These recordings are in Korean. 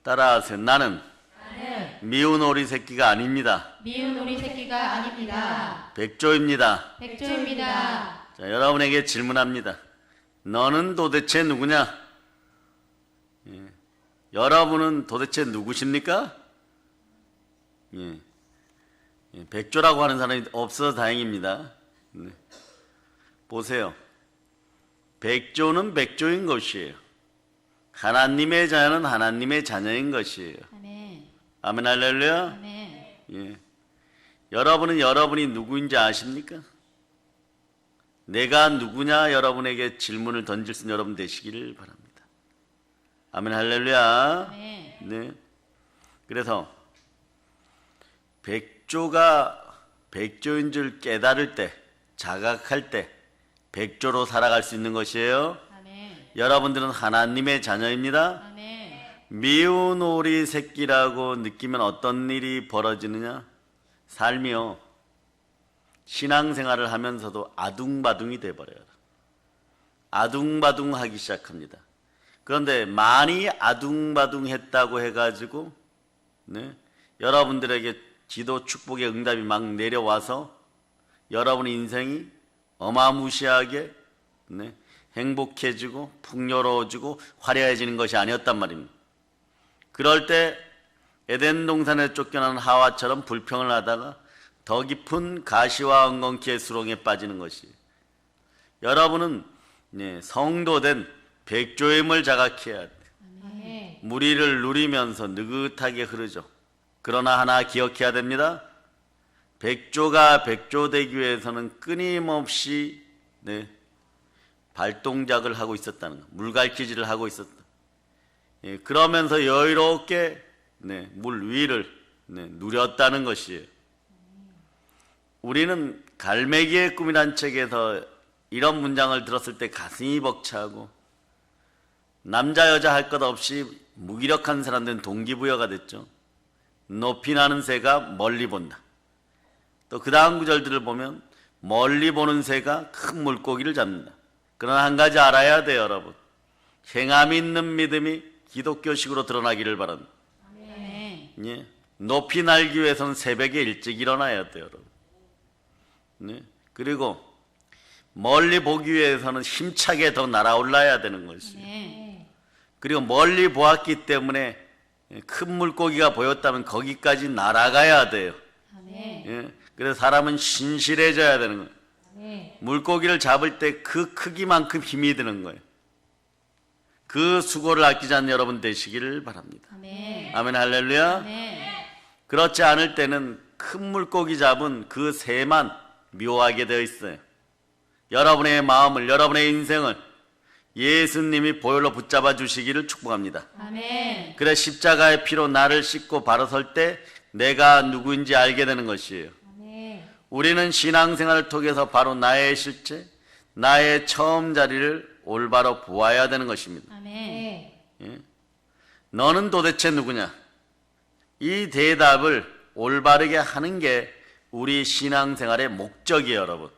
따라하세요. 나는 미운 오리 새끼가 아닙니다. 미운 오리 새끼가 아닙니다. 백조입니다. 백조입니다. 자, 여러분에게 질문합니다. 너는 도대체 누구냐? 예. 여러분은 도대체 누구십니까? 예. 예. 백조라고 하는 사람이 없어서 다행입니다. 네. 보세요. 백조는 백조인 것이에요. 하나님의 자녀는 하나님의 자녀인 것이에요. 아멘. 아멘 할렐루야. 아멘. 예. 여러분은 여러분이 누구인지 아십니까? 내가 누구냐 여러분에게 질문을 던질 수 있는 여러분 되시기를 바랍니다. 아멘 할렐루야. 아멘. 네. 그래서 백조가 백조인 줄 깨달을 때, 자각할 때 백조로 살아갈 수 있는 것이에요. 아멘. 여러분들은 하나님의 자녀입니다. 아멘. 미운 오리 새끼라고 느끼면 어떤 일이 벌어지느냐? 삶이요. 신앙생활을 하면서도 아둥바둥이 돼버려요. 아둥바둥하기 시작합니다. 그런데 많이 아둥바둥했다고 해가지고 네, 여러분들에게 기도 축복의 응답이 막 내려와서 여러분의 인생이 어마무시하게 네, 행복해지고 풍요로워지고 화려해지는 것이 아니었단 말입니다. 그럴 때 에덴 동산에 쫓겨난 하와처럼 불평을 하다가 더 깊은 가시와 엉겅퀴의 수렁에 빠지는 것이 여러분은 성도된 백조임을 자각해야 돼. 아멘. 무리를 누리면서 느긋하게 흐르죠. 그러나 하나 기억해야 됩니다. 백조가 백조되기 위해서는 끊임없이 발동작을 하고 있었다는 것, 물갈퀴질을 하고 있었다. 그러면서 여유롭게 물 위를 누렸다는 것이에요. 우리는 갈매기의 꿈이란 책에서 이런 문장을 들었을 때 가슴이 벅차고 남자 여자 할 것 없이 무기력한 사람들은 동기부여가 됐죠. 높이 나는 새가 멀리 본다. 또 그 다음 구절들을 보면 멀리 보는 새가 큰 물고기를 잡는다. 그러나 한 가지 알아야 돼요, 여러분. 행함 있는 믿음이 기독교식으로 드러나기를 바랍니다. 아멘. 예. 높이 날기 위해서는 새벽에 일찍 일어나야 돼요, 여러분. 네. 그리고 멀리 보기 위해서는 힘차게 더 날아올라야 되는 것이에요. 아멘. 그리고 멀리 보았기 때문에 큰 물고기가 보였다면 거기까지 날아가야 돼요. 아멘. 예. 그래서 사람은 신실해져야 되는 거예요. 아멘. 물고기를 잡을 때 그 크기만큼 힘이 드는 거예요. 그 수고를 아끼지 않는 여러분 되시기를 바랍니다. 아멘. 아멘 할렐루야. 아멘. 그렇지 않을 때는 큰 물고기 잡은 그 새만 묘하게 되어 있어요. 여러분의 마음을, 여러분의 인생을 예수님이 보혈로 붙잡아 주시기를 축복합니다. 아멘. 그래 십자가의 피로 나를 씻고 바로 설 때 내가 누구인지 알게 되는 것이에요. 아멘. 우리는 신앙생활을 통해서 바로 나의 실체, 나의 처음 자리를 올바로 보아야 되는 것입니다. 아멘. 예? 너는 도대체 누구냐? 이 대답을 올바르게 하는 게 우리 신앙생활의 목적이에요, 여러분.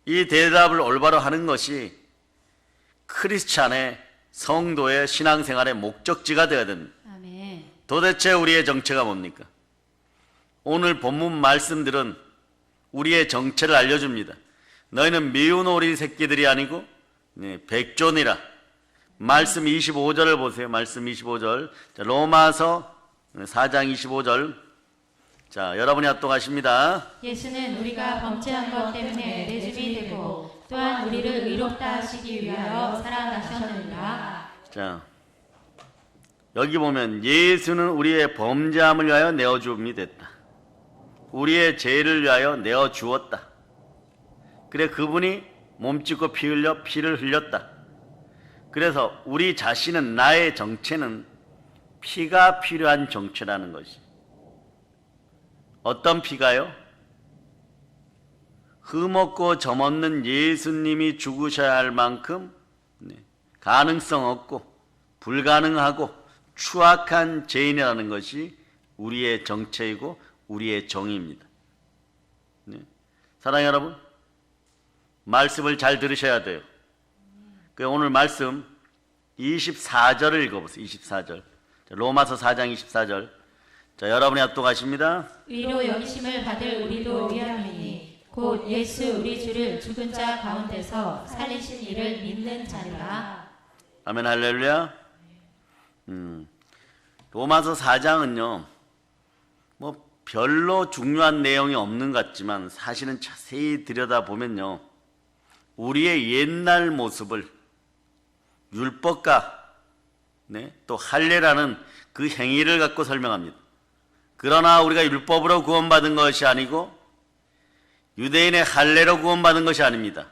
이 대답을 올바로 하는 것이 크리스찬의 성도의 신앙생활의 목적지가 되어야 됩니다. 아멘. 도대체 우리의 정체가 뭡니까? 오늘 본문 말씀들은 우리의 정체를 알려줍니다. 너희는 미운 오리 새끼들이 아니고 백조니라. 말씀 25절을 보세요. 말씀 25절. 자, 로마서 4장 25절. 자, 여러분이 합독하십니다. 예수는 우리가 범죄한 것 때문에 내집이 되고 또한 우리를 의롭다 하시기 위하여 살아나셨느니라. 자, 여기 보면 예수는 우리의 범죄함을 위하여 내어주음이 됐다. 우리의 죄를 위하여 내어주었다. 그래 그분이 몸짓고 피 흘려 피를 흘렸다. 그래서 우리 자신은, 나의 정체는 피가 필요한 정체라는 것이. 어떤 피가요? 흠없고 점없는 예수님이 죽으셔야 할 만큼 가능성 없고 불가능하고 추악한 죄인이라는 것이 우리의 정체이고 우리의 정의입니다. 사랑하는 여러분, 말씀을 잘 들으셔야 돼요. 오늘 말씀 24절을 읽어보세요. 24절. 로마서 4장 24절. 자, 여러분이 합독하십니다. 의로 여기심을 받을 우리도 위함이니 곧 예수 우리 주를 죽은 자 가운데서 살리신 이를 믿는 자니라. 아멘 할렐루야. 로마서 4장은요. 뭐 별로 중요한 내용이 없는 것 같지만 사실은 자세히 들여다보면요. 우리의 옛날 모습을 율법과 또 할례라는 그 행위를 갖고 설명합니다. 그러나 우리가 율법으로 구원받은 것이 아니고 유대인의 할례로 구원받은 것이 아닙니다.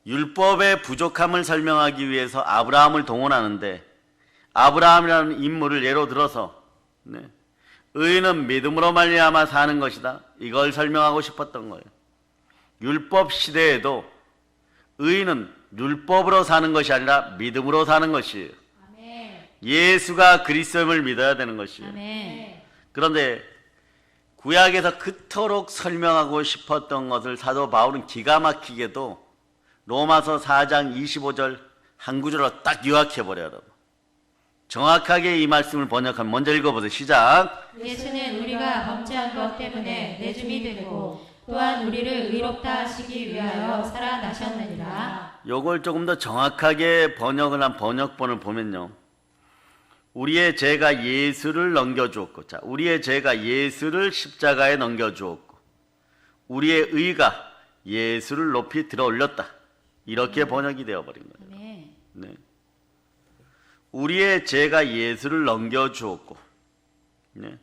율법의 부족함을 설명하기 위해서 아브라함을 동원하는데 아브라함이라는 인물을 예로 들어서 의인은 믿음으로 말미암아 사는 것이다. 이걸 설명하고 싶었던 거예요. 율법 시대에도 의인은 율법으로 사는 것이 아니라 믿음으로 사는 것이에요. 아멘. 예수가 그리스도임을 믿어야 되는 것이에요. 아멘. 그런데 구약에서 그토록 설명하고 싶었던 것을 사도 바울은 기가 막히게도 로마서 4장 25절 한 구절로 딱 요약해버려요. 여러분. 정확하게 이 말씀을 번역하면 먼저 읽어보세요. 시작. 예수는 우리가 범죄한 것 때문에 내줌이 되고 또한 우리를 의롭다 하시기 위하여 살아나셨느니라. 요걸 조금 더 정확하게 번역을 한 번역본을 보면요. 우리의 죄가 예수를 넘겨주었고, 자, 우리의 죄가 예수를 십자가에 넘겨주었고, 우리의 의가 예수를 높이 들어올렸다. 이렇게 번역이 되어버린 거예요. 아멘. 네. 우리의 죄가 예수를 넘겨주었고, 네.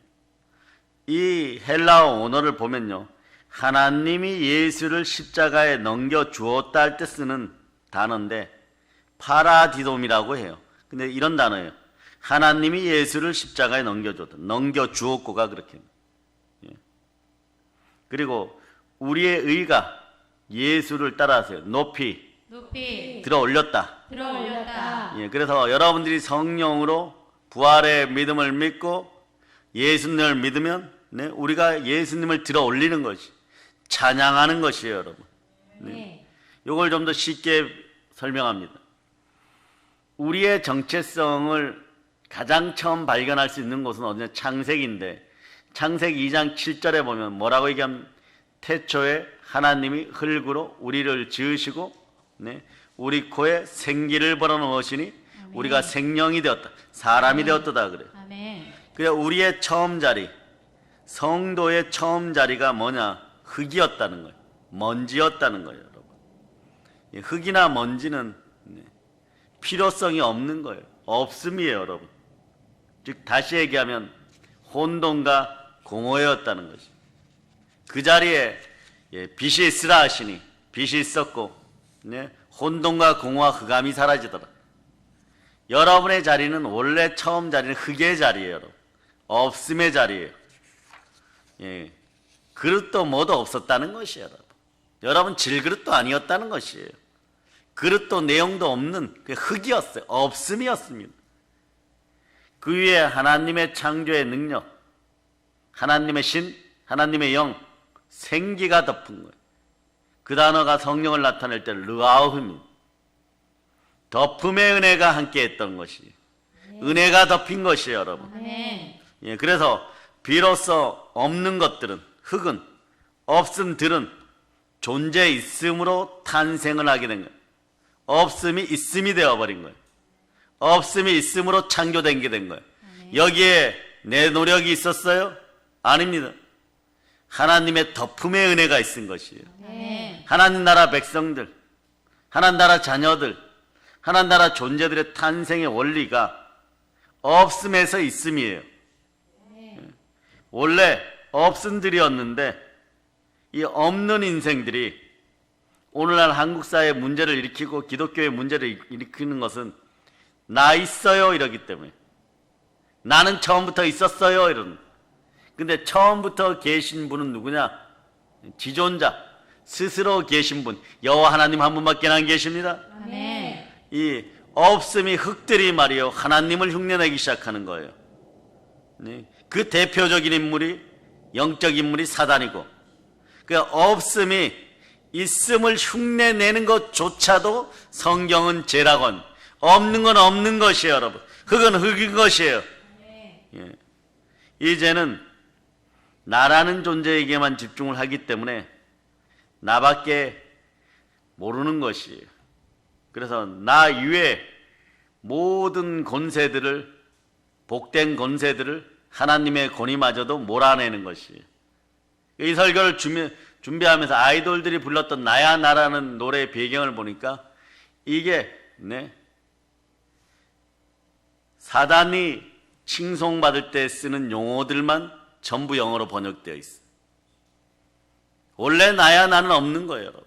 이 헬라어 언어를 보면요. 하나님이 예수를 십자가에 넘겨주었다 할 때 쓰는 단어인데 파라디돔이라고 해요. 근데 이런 단어예요. 하나님이 예수를 십자가에 넘겨줬다. 넘겨주었고가 그렇게. 예. 그리고 우리의 의가 예수를 따라서요. 높이 들어올렸다. 예. 그래서 여러분들이 성령으로 부활의 믿음을 믿고 예수님을 믿으면 우리가 예수님을 들어올리는 것이 찬양하는 것이에요, 여러분. 네. 이걸 좀 더 쉽게 설명합니다. 우리의 정체성을 가장 처음 발견할 수 있는 곳은 어디냐? 창세기인데 창세기 2장 7절에 보면 뭐라고 얘기하면 태초에 하나님이 흙으로 우리를 지으시고 우리 코에 생기를 불어넣으시니 우리가 생명이 되었다. 사람이 되었다 그래요. 그래 우리의 처음 자리, 성도의 처음 자리가 뭐냐? 흙이었다는 거예요. 먼지였다는 거예요, 여러분. 흙이나 먼지는 필요성이 없는 거예요. 없음이에요, 여러분. 즉 다시 얘기하면 혼돈과 공허였다는 것이. 그 자리에 빛이 있으라 하시니 빛이 있었고 혼돈과 공허와 흑암이 사라지더라. 여러분의 자리는 원래 처음 자리는 흙의 자리예요, 여러분. 없음의 자리예요. 예, 그릇도 뭐도 없었다는 것이에요, 여러분. 여러분 질그릇도 아니었다는 것이에요. 그릇도 내용도 없는 흙이었어요. 없음이었습니다. 그 위에 하나님의 창조의 능력, 하나님의 신, 하나님의 영, 생기가 덮은 거예요. 그 단어가 성령을 나타낼 때 르아흐입니다. 덮음의 은혜가 함께했던 것이 은혜가 덮인 것이에요, 여러분. 예, 그래서 비로소 없는 것들은 흙은 없음들은 존재 있음으로 탄생을 하게 된 거예요. 없음이 있음이 되어버린 거예요. 없음이 있음으로 창조된 게 된 거예요. 여기에 내 노력이 있었어요? 아닙니다. 하나님의 덮음의 은혜가 있은 것이에요. 하나님 나라 백성들, 하나님 나라 자녀들, 하나님 나라 존재들의 탄생의 원리가 없음에서 있음이에요. 원래 없음들이었는데 이 없는 인생들이 오늘날 한국 사회의 문제를 일으키고 기독교의 문제를 일으키는 것은 나 있어요 이러기 때문에 나는 처음부터 있었어요 이러는. 근데 처음부터 계신 분은 누구냐? 지존자 스스로 계신 분 여호와 하나님 한 분밖에 안 계십니다. 아멘. 이 없음이 흙들이 말이요 하나님을 흉내내기 시작하는 거예요. 그 대표적인 인물이 영적 인물이 사단이고 그 없음이 있음을 흉내내는 것조차도 성경은 죄라고 합니다. 없는 건 없는 것이에요, 여러분. 흙은 흙인 것이에요. 예. 이제는 나라는 존재에게만 집중을 하기 때문에 나밖에 모르는 것이에요. 그래서 나 이외에 모든 권세들을, 복된 권세들을 하나님의 권위마저도 몰아내는 것이에요. 이 설교를 준비하면서 아이돌들이 불렀던 나야 나라는 노래의 배경을 보니까 이게 사단이 칭송받을 때 쓰는 용어들만 전부 영어로 번역되어 있어요. 원래 나야 나는 없는 거예요, 여러분.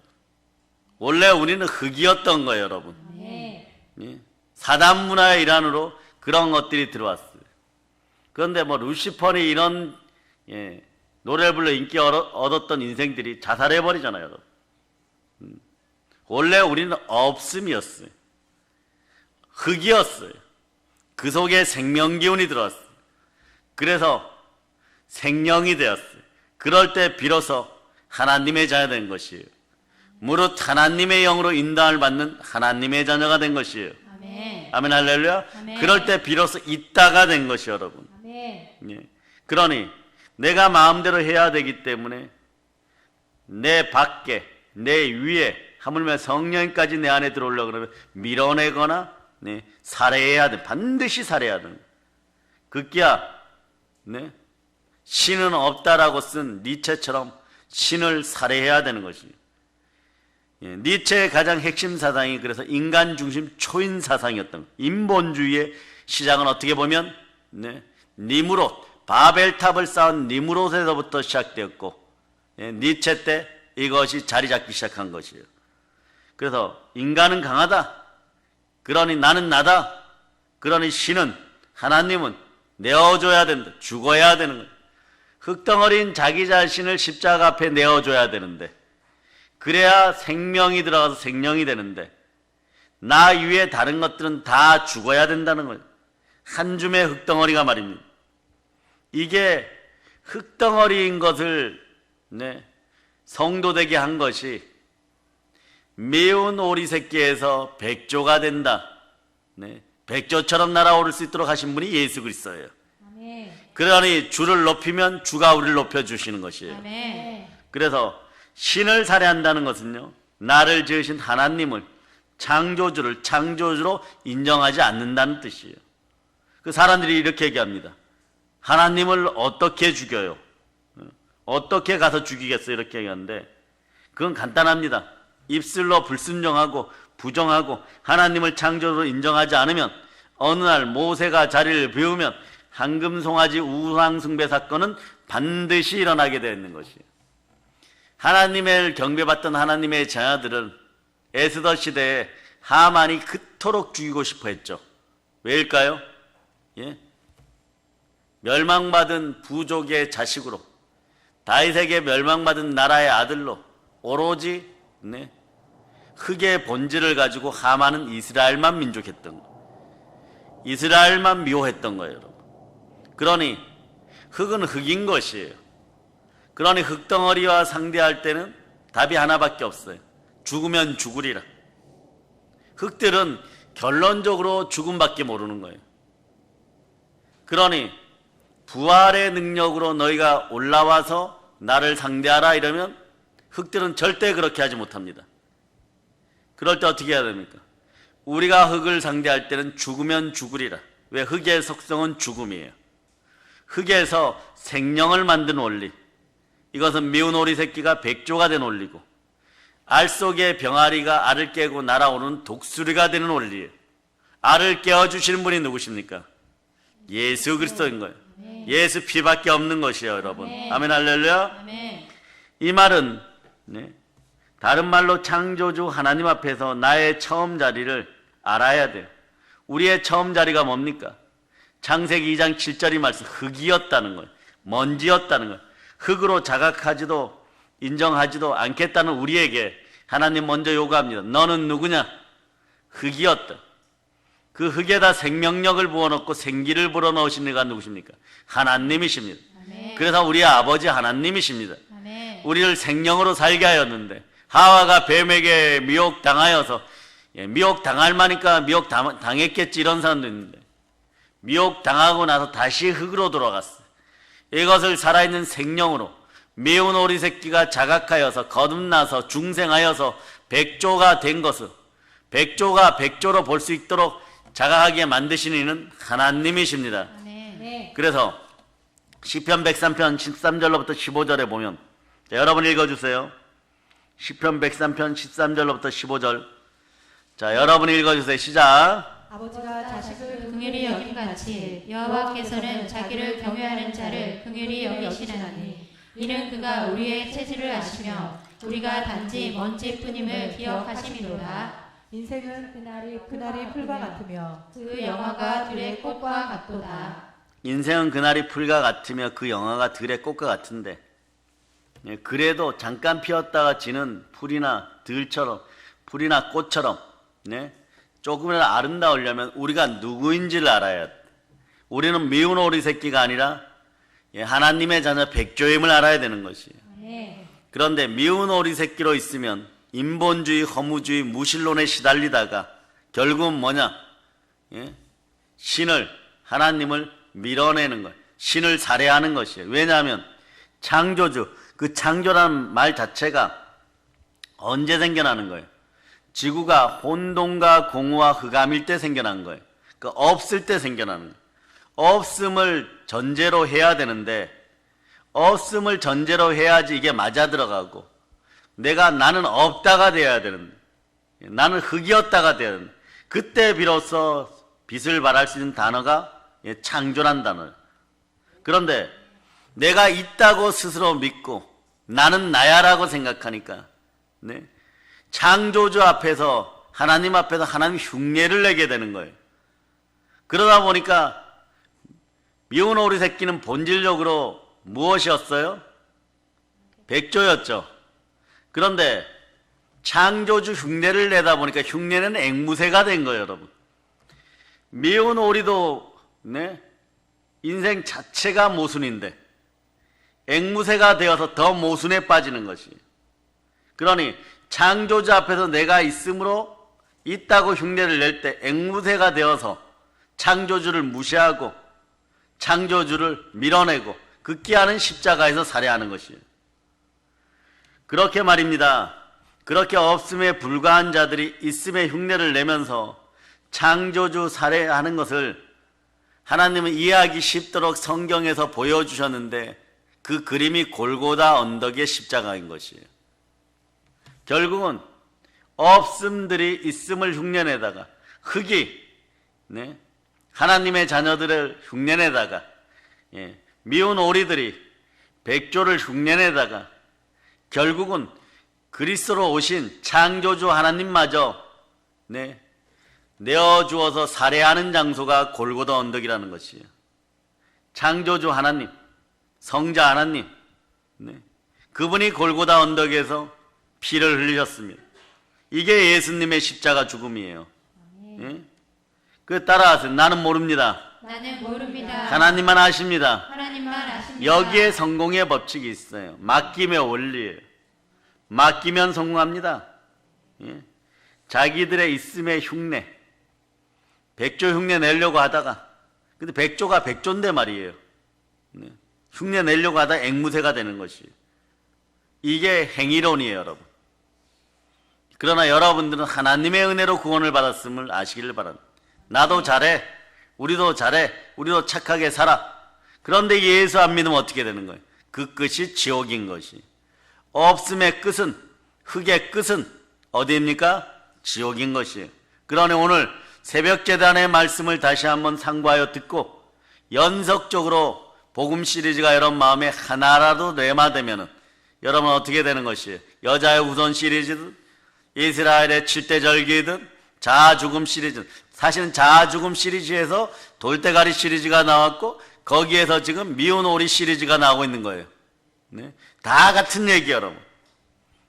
원래 우리는 흙이었던 거예요, 여러분. 예. 사단 문화의 일환으로 그런 것들이 들어왔어요. 그런데 뭐 루시퍼니 이런 노래를 불러 인기 얻었던 인생들이 자살해버리잖아요, 여러분. 원래 우리는 없음이었어요. 흙이었어요. 그 속에 생명 기운이 들어왔어요. 그래서 생명이 되었어요. 그럴 때 비로소 하나님의 자녀가 된 것이에요. 무릇 하나님의 영으로 인도함을 받는 하나님의 자녀가 된 것이에요. 아멘. 아멘, 할렐루야. 아멘. 그럴 때 비로소 있다가 된 것이요, 여러분. 아멘. 예. 그러니 내가 마음대로 해야 되기 때문에 내 밖에, 내 위에, 하물며 성령까지 내 안에 들어오려고 그러면 밀어내거나 살해해야 돼. 반드시 살해해야 돼. 급기야 신은 없다라고 쓴 니체처럼 신을 살해해야 되는 것이에요. 니체의 가장 핵심 사상이 그래서 인간 중심 초인 사상이었던 거예요. 인본주의의 시작은 어떻게 보면 니무롯, 바벨탑을 쌓은 니무롯에서부터 시작되었고 니체 때 이것이 자리 잡기 시작한 것이에요. 그래서 인간은 강하다. 그러니 나는 나다. 그러니 신은, 하나님은 내어줘야 된다. 죽어야 되는 거예요. 흙덩어리인 자기 자신을 십자가 앞에 내어줘야 되는데, 그래야 생명이 들어가서 생명이 되는데, 나 위에 다른 것들은 다 죽어야 된다는 거예요. 한 줌의 흙덩어리가 말입니다. 이게 흙덩어리인 것을 성도되게 한 것이 매운 오리 새끼에서 백조가 된다. 백조처럼 날아오를 수 있도록 하신 분이 예수 그리스도예요. 아멘. 그러니 주를 높이면 주가 우리를 높여주시는 것이에요. 아멘. 그래서 신을 살해한다는 것은요, 나를 지으신 하나님을, 창조주를 창조주로 인정하지 않는다는 뜻이에요. 그 사람들이 이렇게 얘기합니다. 하나님을 어떻게 죽여요? 어떻게 가서 죽이겠어요? 이렇게 얘기하는데 그건 간단합니다. 입술로 불순종하고 부정하고 하나님을 창조주로 인정하지 않으면 어느 날 모세가 자리를 비우면 황금송아지 우상숭배 사건은 반드시 일어나게 되어 있는 것이에요. 하나님을 경배받던 하나님의 자녀들은 에스더 시대에 하만이 그토록 죽이고 싶어 했죠. 왜일까요? 멸망받은 부족의 자식으로, 다윗에게 멸망받은 나라의 아들로 오로지 흙의 본질을 가지고 하만은 이스라엘만 민족했던 거예요. 이스라엘만 미워했던 거예요, 여러분. 그러니 흙은 흙인 것이에요. 그러니 흙덩어리와 상대할 때는 답이 하나밖에 없어요. 죽으면 죽으리라. 흙들은 결론적으로 죽음밖에 모르는 거예요. 그러니 부활의 능력으로 너희가 올라와서 나를 상대하라 이러면 흙들은 절대 그렇게 하지 못합니다. 그럴 때 어떻게 해야 됩니까? 우리가 흙을 상대할 때는 죽으면 죽으리라. 왜? 흙의 속성은 죽음이에요. 흙에서 생명을 만든 원리, 이것은 미운 오리 새끼가 백조가 된 원리고, 알 속의 병아리가 알을 깨고 날아오는 독수리가 되는 원리예요. 알을 깨워주시는 분이 누구십니까? 예수 그리스도인 거예요. 예수 피밖에 없는 것이에요, 여러분. 아멘, 할렐루야. 아멘. 이 말은 다른 말로 창조주 하나님 앞에서 나의 처음 자리를 알아야 돼요. 우리의 처음 자리가 뭡니까? 창세기 2장 7절이 말씀, 흙이었다는 거예요. 먼지였다는 거예요. 흙으로 자각하지도 인정하지도 않겠다는 우리에게 하나님 먼저 요구합니다. 너는 누구냐? 흙이었다. 그 흙에다 생명력을 부어넣고 생기를 불어넣으신 이가 누구십니까? 하나님이십니다. 아멘. 그래서 우리의 아버지 하나님이십니다. 아멘. 우리를 생명으로 살게 하였는데 하와가 뱀에게 미혹당하여서 미혹당할 만이니까 미혹당했겠지 이런 사람도 있는데 미혹당하고 나서 다시 흙으로 돌아갔어요. 이것을 살아있는 생명으로 미운 오리 새끼가 자각하여서 거듭나서 중생하여서 백조가 된 것을 백조가 백조로 볼 수 있도록 자각하게 만드신 이는 하나님이십니다. 네. 그래서 시편 103편 13절로부터 15절에 보면, 자, 여러분 읽어주세요. 시편 103편 13절로부터 15절. 자, 여러분 읽어주세요. 시작. 아버지가 자식을 긍휼히 여김같이 여호와께서는 자기를 경외하는 자를 긍휼히 여기시나니 이는 그가 우리의 체질을 아시며 우리가 단지 먼지뿐임을 기억하심이로다. 인생은 그날이 풀과 같으며 그 영화가 들의 꽃과 같도다. 인생은 그날이 풀과 같으며 그 영화가 들의 꽃과 같은데, 예, 그래도 잠깐 피었다가 지는 풀이나 들처럼, 풀이나 꽃처럼, 네? 조금이라도 아름다우려면 우리가 누구인지를 알아야 돼. 우리는 미운 오리 새끼가 아니라, 예, 하나님의 자녀 백조임을 알아야 되는 것이에요. 네. 그런데 미운 오리 새끼로 있으면 인본주의, 허무주의, 무신론에 시달리다가 결국은 뭐냐? 예? 신을, 하나님을 밀어내는 거예요. 신을 살해하는 것이에요. 왜냐하면 창조주, 그 창조라는 말 자체가 언제 생겨나는 거예요? 지구가 혼돈과 공허와 흑암일 때 생겨난 거예요. 그 없을 때 생겨나는 거예요. 없음을 전제로 해야 되는데, 없음을 전제로 해야지 이게 맞아 들어가고, 나는 없다가 돼야 되는데, 나는 흙이었다가 돼야 되는데, 그때 비로소 빛을 발할 수 있는 단어가 창조란 단어예요. 그런데 내가 있다고 스스로 믿고 나는 나야라고 생각하니까, 네? 창조주 앞에서, 하나님 앞에서 하나님 흉내를 내게 되는 거예요. 그러다 보니까 미운 오리 새끼는 본질적으로 무엇이었어요? 백조였죠. 그런데 창조주 흉내를 내다 보니까 흉내는 앵무새가 된 거예요, 여러분. 미운 오리도, 네? 인생 자체가 모순인데 앵무새가 되어서 더 모순에 빠지는 것이. 그러니 창조주 앞에서 내가 있으므로 있다고 흉내를 낼 때 앵무새가 되어서 창조주를 무시하고 창조주를 밀어내고 극기하는 십자가에서 살해하는 것이에요. 그렇게 말입니다. 그렇게 없음에 불과한 자들이 있음의 흉내를 내면서 창조주 살해하는 것을 하나님은 이해하기 쉽도록 성경에서 보여주셨는데, 그 그림이 골고다 언덕의 십자가인 것이에요. 결국은 없음들이 있음을 흉내내다가, 흙이, 네? 하나님의 자녀들을 흉내내다가, 예, 미운 오리들이 백조를 흉내내다가 결국은 그리스도로 오신 창조주 하나님마저, 네, 내어주어서 살해하는 장소가 골고다 언덕이라는 것이에요. 창조주 하나님, 성자 하나님, 네, 그분이 골고다 언덕에서 피를 흘리셨습니다. 이게 예수님의 십자가 죽음이에요. 예? 그 따라하세요. 나는 모릅니다. 나는 모릅니다. 하나님만 아십니다. 하나님만 아십니다. 여기에 성공의 법칙이 있어요. 맡김의 원리예요. 맡기면 성공합니다. 예? 자기들의 있음의 흉내, 백조 흉내 내려고 하다가, 근데 백조가 백조인데 말이에요. 네. 흉내 내려고 하다 앵무새가 되는 것이에요. 이게 행위론이에요, 여러분. 그러나 여러분들은 하나님의 은혜로 구원을 받았음을 아시기를 바랍니다. 나도 잘해, 우리도 잘해, 우리도 착하게 살아. 그런데 예수 안 믿으면 어떻게 되는 거예요? 그 끝이 지옥인 것이. 없음의 끝은, 흙의 끝은 어디입니까? 지옥인 것이에요. 그러니 오늘 새벽 제단의 말씀을 다시 한번 상고하여 듣고 연속적으로 복음 시리즈가 여러분 마음에 하나라도 내마되면은 여러분 어떻게 되는 것이에요? 여자의 후손 시리즈든 이스라엘의 7대 절기든 자아 죽음 시리즈, 사실은 자아 죽음 시리즈에서 돌대가리 시리즈가 나왔고 거기에서 지금 미운 오리 시리즈가 나오고 있는 거예요. 네? 다 같은 얘기 여러분.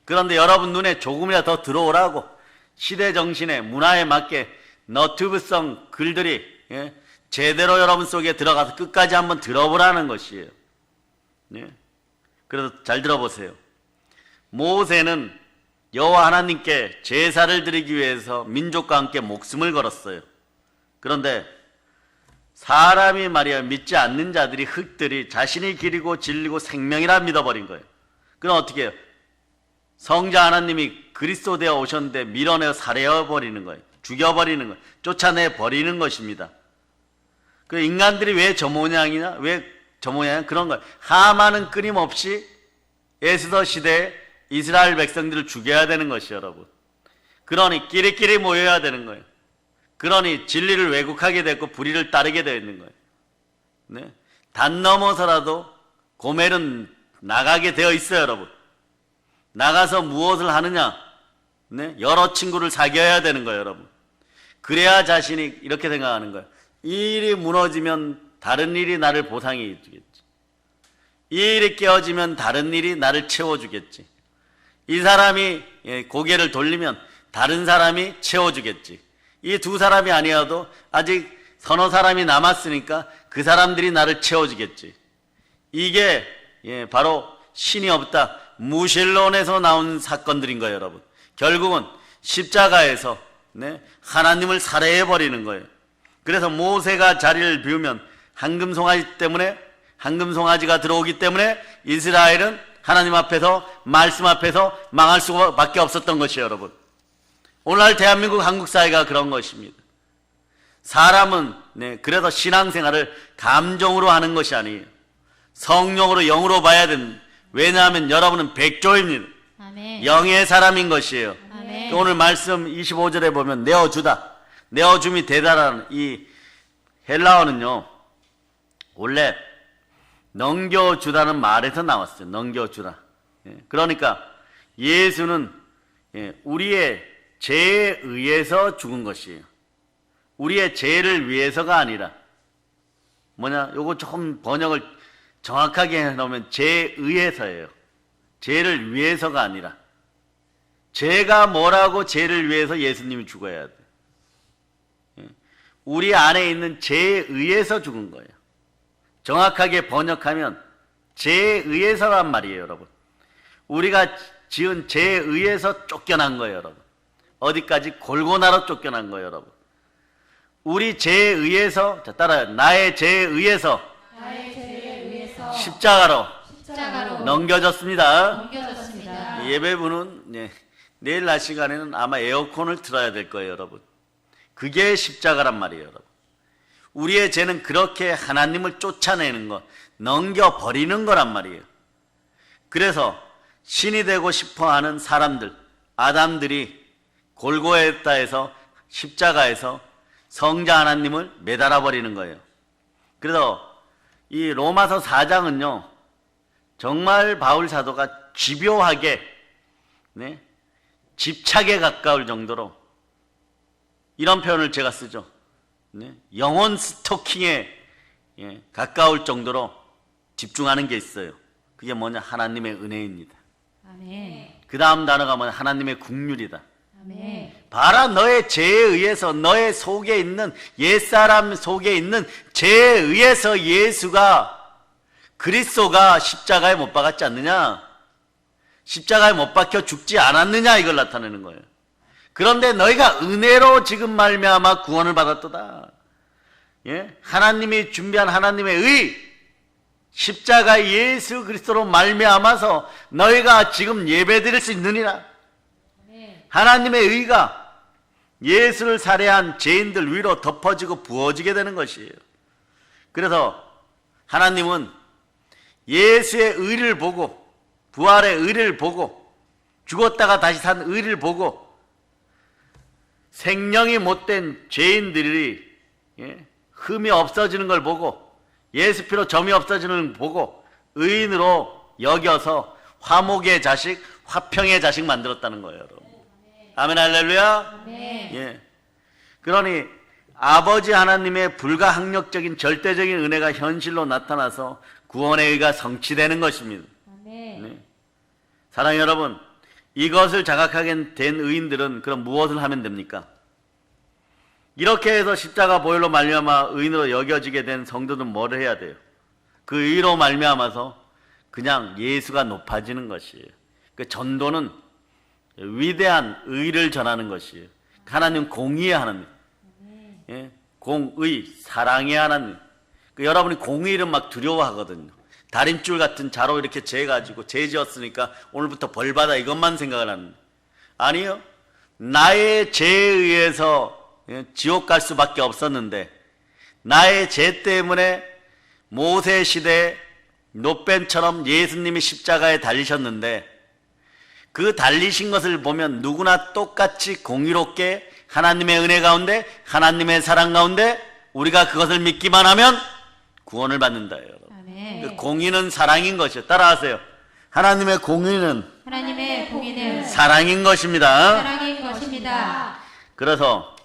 그런데 여러분 눈에 조금이라도 더 들어오라고 시대 정신에 문화에 맞게 너튜브성 글들이, 예? 제대로 여러분 속에 들어가서 끝까지 한번 들어보라는 것이에요. 예? 그래서 잘 들어보세요. 모세는 여호와 하나님께 제사를 드리기 위해서 민족과 함께 목숨을 걸었어요. 그런데 사람이 말이야 믿지 않는 자들이 흙들이 자신이 길이고 진리고 생명이라 믿어버린 거예요. 그럼 어떻게 해요? 성자 하나님이 그리스도 되어 오셨는데 밀어내어 살해해버리는 거예요. 죽여버리는 거예요. 쫓아내버리는 것입니다. 그 인간들이 왜 저 모양이냐? 왜 저 모양이냐? 그런 거예요. 하만은 끊임없이 에스더 시대에 이스라엘 백성들을 죽여야 되는 것이요, 여러분. 그러니 끼리끼리 모여야 되는 거예요. 그러니 진리를 왜곡하게 됐고 불의를 따르게 되어 있는 거예요. 네? 단 넘어서라도 고멜은 나가게 되어 있어요, 여러분. 나가서 무엇을 하느냐? 네? 여러 친구를 사귀어야 되는 거예요, 여러분. 그래야 자신이 이렇게 생각하는 거예요. 이 일이 무너지면 다른 일이 나를 보상해 주겠지. 이 일이 깨어지면 다른 일이 나를 채워주겠지. 이 사람이 고개를 돌리면 다른 사람이 채워주겠지. 이 두 사람이 아니어도 아직 서너 사람이 남았으니까 그 사람들이 나를 채워주겠지. 이게 바로 신이 없다, 무신론에서 나온 사건들인 거예요, 여러분. 결국은 십자가에서 하나님을 살해해버리는 거예요. 그래서 모세가 자리를 비우면 황금송아지가 들어오기 때문에 이스라엘은 하나님 앞에서, 말씀 앞에서 망할 수밖에 없었던 것이에요, 여러분. 오늘날 대한민국 한국 사회가 그런 것입니다. 사람은 그래서 신앙생활을 감정으로 하는 것이 아니에요. 성령으로, 영으로 봐야 됩니다. 왜냐하면 여러분은 백조입니다. 아멘. 영의 사람인 것이에요. 아멘. 오늘 말씀 25절에 보면 내어주다, 내어줌이 되다라는 이 헬라어는요, 원래 넘겨주다는 말에서 나왔어요. 넘겨주다. 그러니까 예수는 우리의 죄에 의해서 죽은 것이에요. 우리의 죄를 위해서가 아니라 요거 조금 번역을 정확하게 해놓으면 죄에 의해서예요. 죄를 위해서가 아니라, 죄가 뭐라고 죄를 위해서 예수님이 죽어야 돼. 우리 안에 있는 죄에 의해서 죽은 거예요. 정확하게 번역하면 죄에 의해서란 말이에요, 여러분. 우리가 지은 죄에 의해서 쫓겨난 거예요, 여러분. 어디까지? 골고나로 쫓겨난 거예요, 여러분. 우리 죄에 의해서, 자, 따라요. 나의 죄에 의해서 십자가로 넘겨졌습니다. 넘겨졌습니다. 예배부는 내일 낮 시간에는 아마 에어컨을 틀어야 될 거예요, 여러분. 그게 십자가란 말이에요, 여러분. 우리의 죄는 그렇게 하나님을 쫓아내는 것, 넘겨버리는 거란 말이에요. 그래서 신이 되고 싶어하는 사람들, 아담들이 골고다에서, 십자가에서 성자 하나님을 매달아 버리는 거예요. 그래서 이 로마서 4장은요, 정말 바울 사도가 집요하게, 집착에 가까울 정도로 이런 표현을 제가 쓰죠. 영혼 스토킹에 가까울 정도로 집중하는 게 있어요. 그게 뭐냐? 하나님의 은혜입니다. 아멘. 그 다음 단어가 뭐냐? 하나님의 국률이다. 아멘. 봐라, 너의 죄에 의해서, 너의 속에 있는, 옛사람 속에 있는 죄에 의해서 그리스도가 십자가에 못 박았지 않느냐? 십자가에 못 박혀 죽지 않았느냐? 이걸 나타내는 거예요. 그런데 너희가 은혜로 지금 말미암아 구원을 받았도다. 하나님이 준비한 하나님의 의, 십자가 예수 그리스도로 말미암아서 너희가 지금 예배드릴 수 있느니라. 하나님의 의가 예수를 살해한 죄인들 위로 덮어지고 부어지게 되는 것이에요. 그래서 하나님은 예수의 의를 보고, 부활의 의를 보고, 죽었다가 다시 산 의를 보고, 생명이 못된 죄인들이 흠이 없어지는 걸 보고, 예수 피로 점이 없어지는 걸 보고 의인으로 여겨서 화목의 자식, 화평의 자식 만들었다는 거예요, 여러분. 아멘, 할렐루야. 아멘. 그러니 아버지 하나님의 불가항력적인 절대적인 은혜가 현실로 나타나서 구원의 의가 성취되는 것입니다. 아멘. 사랑하는 여러분, 이것을 자각하게 된 의인들은 그럼 무엇을 하면 됩니까? 이렇게 해서 십자가 보혈로 말미암아 의인으로 여겨지게 된 성도는 뭐를 해야 돼요? 그 의로 말미암아서 그냥 예수가 높아지는 것이에요. 그 전도는 위대한 의를 전하는 것이에요. 하나님 공의의 하나님, 공의, 사랑의 하나님. 여러분이 공의를 막 두려워하거든요. 다림줄 같은 자로 이렇게 재가지고 재지었으니까 오늘부터 벌받아 이것만 생각을 하는데, 아니요. 나의 죄에 의해서 지옥 갈 수밖에 없었는데, 나의 죄 때문에 모세 시대 노뱀처럼 예수님이 십자가에 달리셨는데, 그 달리신 것을 보면 누구나 똑같이 공의롭게 하나님의 은혜 가운데, 하나님의 사랑 가운데 우리가 그것을 믿기만 하면 구원을 받는다, 여러분. 아멘. 그 공의는 사랑인 것이요. 따라하세요. 하나님의 공의는 사랑인 것입니다. 사랑인 것입니다. 그래서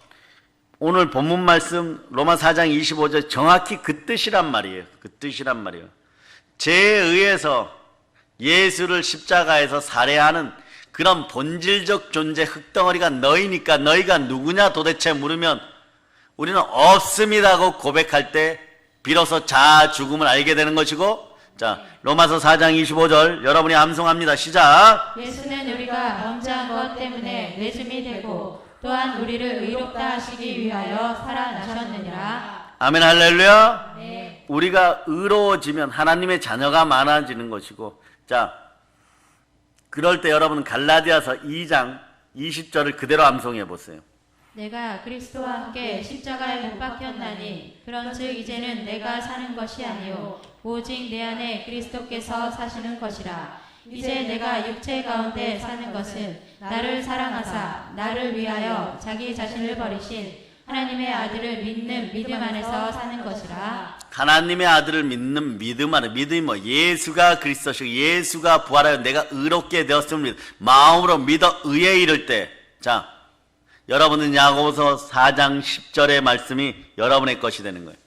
오늘 본문 말씀 로마 4장 25절 정확히 그 뜻이란 말이에요. 그 뜻이란 말이에요. 죄에 의해서 예수를 십자가에서 살해하는 그런 본질적 존재 흙덩어리가 너희니까 너희가 누구냐 도대체 물으면 우리는 없습니다고 고백할 때 비로소 자아 죽음을 알게 되는 것이고, 자, 로마서 4장 25절 여러분이 암송합니다. 시작. 예수는 우리가 범죄한 것 때문에 내줌이 되고 또한 우리를 의롭다 하시기 위하여 살아나셨느니라. 아멘 할렐루야. 네. 우리가 의로워지면 하나님의 자녀가 많아지는 것이고, 자, 그럴 때 여러분 갈라디아서 2장 20절을 그대로 암송해 보세요. 내가 그리스도와 함께 십자가에 못 박혔나니 그런즉 이제는 내가 사는 것이 아니요 오직 내 안에 그리스도께서 사시는 것이라. 이제 내가 육체 가운데 사는 것은 나를 사랑하사 나를 위하여 자기 자신을 버리신 하나님의 아들을 믿는 믿음 안에서 사는 것이라. 하나님의 아들을 믿는 믿음 안에, 믿음이 뭐 예수가 그리스도시고 예수가 부활하여 내가 의롭게 되었음을 마음으로 믿어 의에 이를 때, 자, 여러분은 야고보서 4장 10절의 말씀이 여러분의 것이 되는 거예요.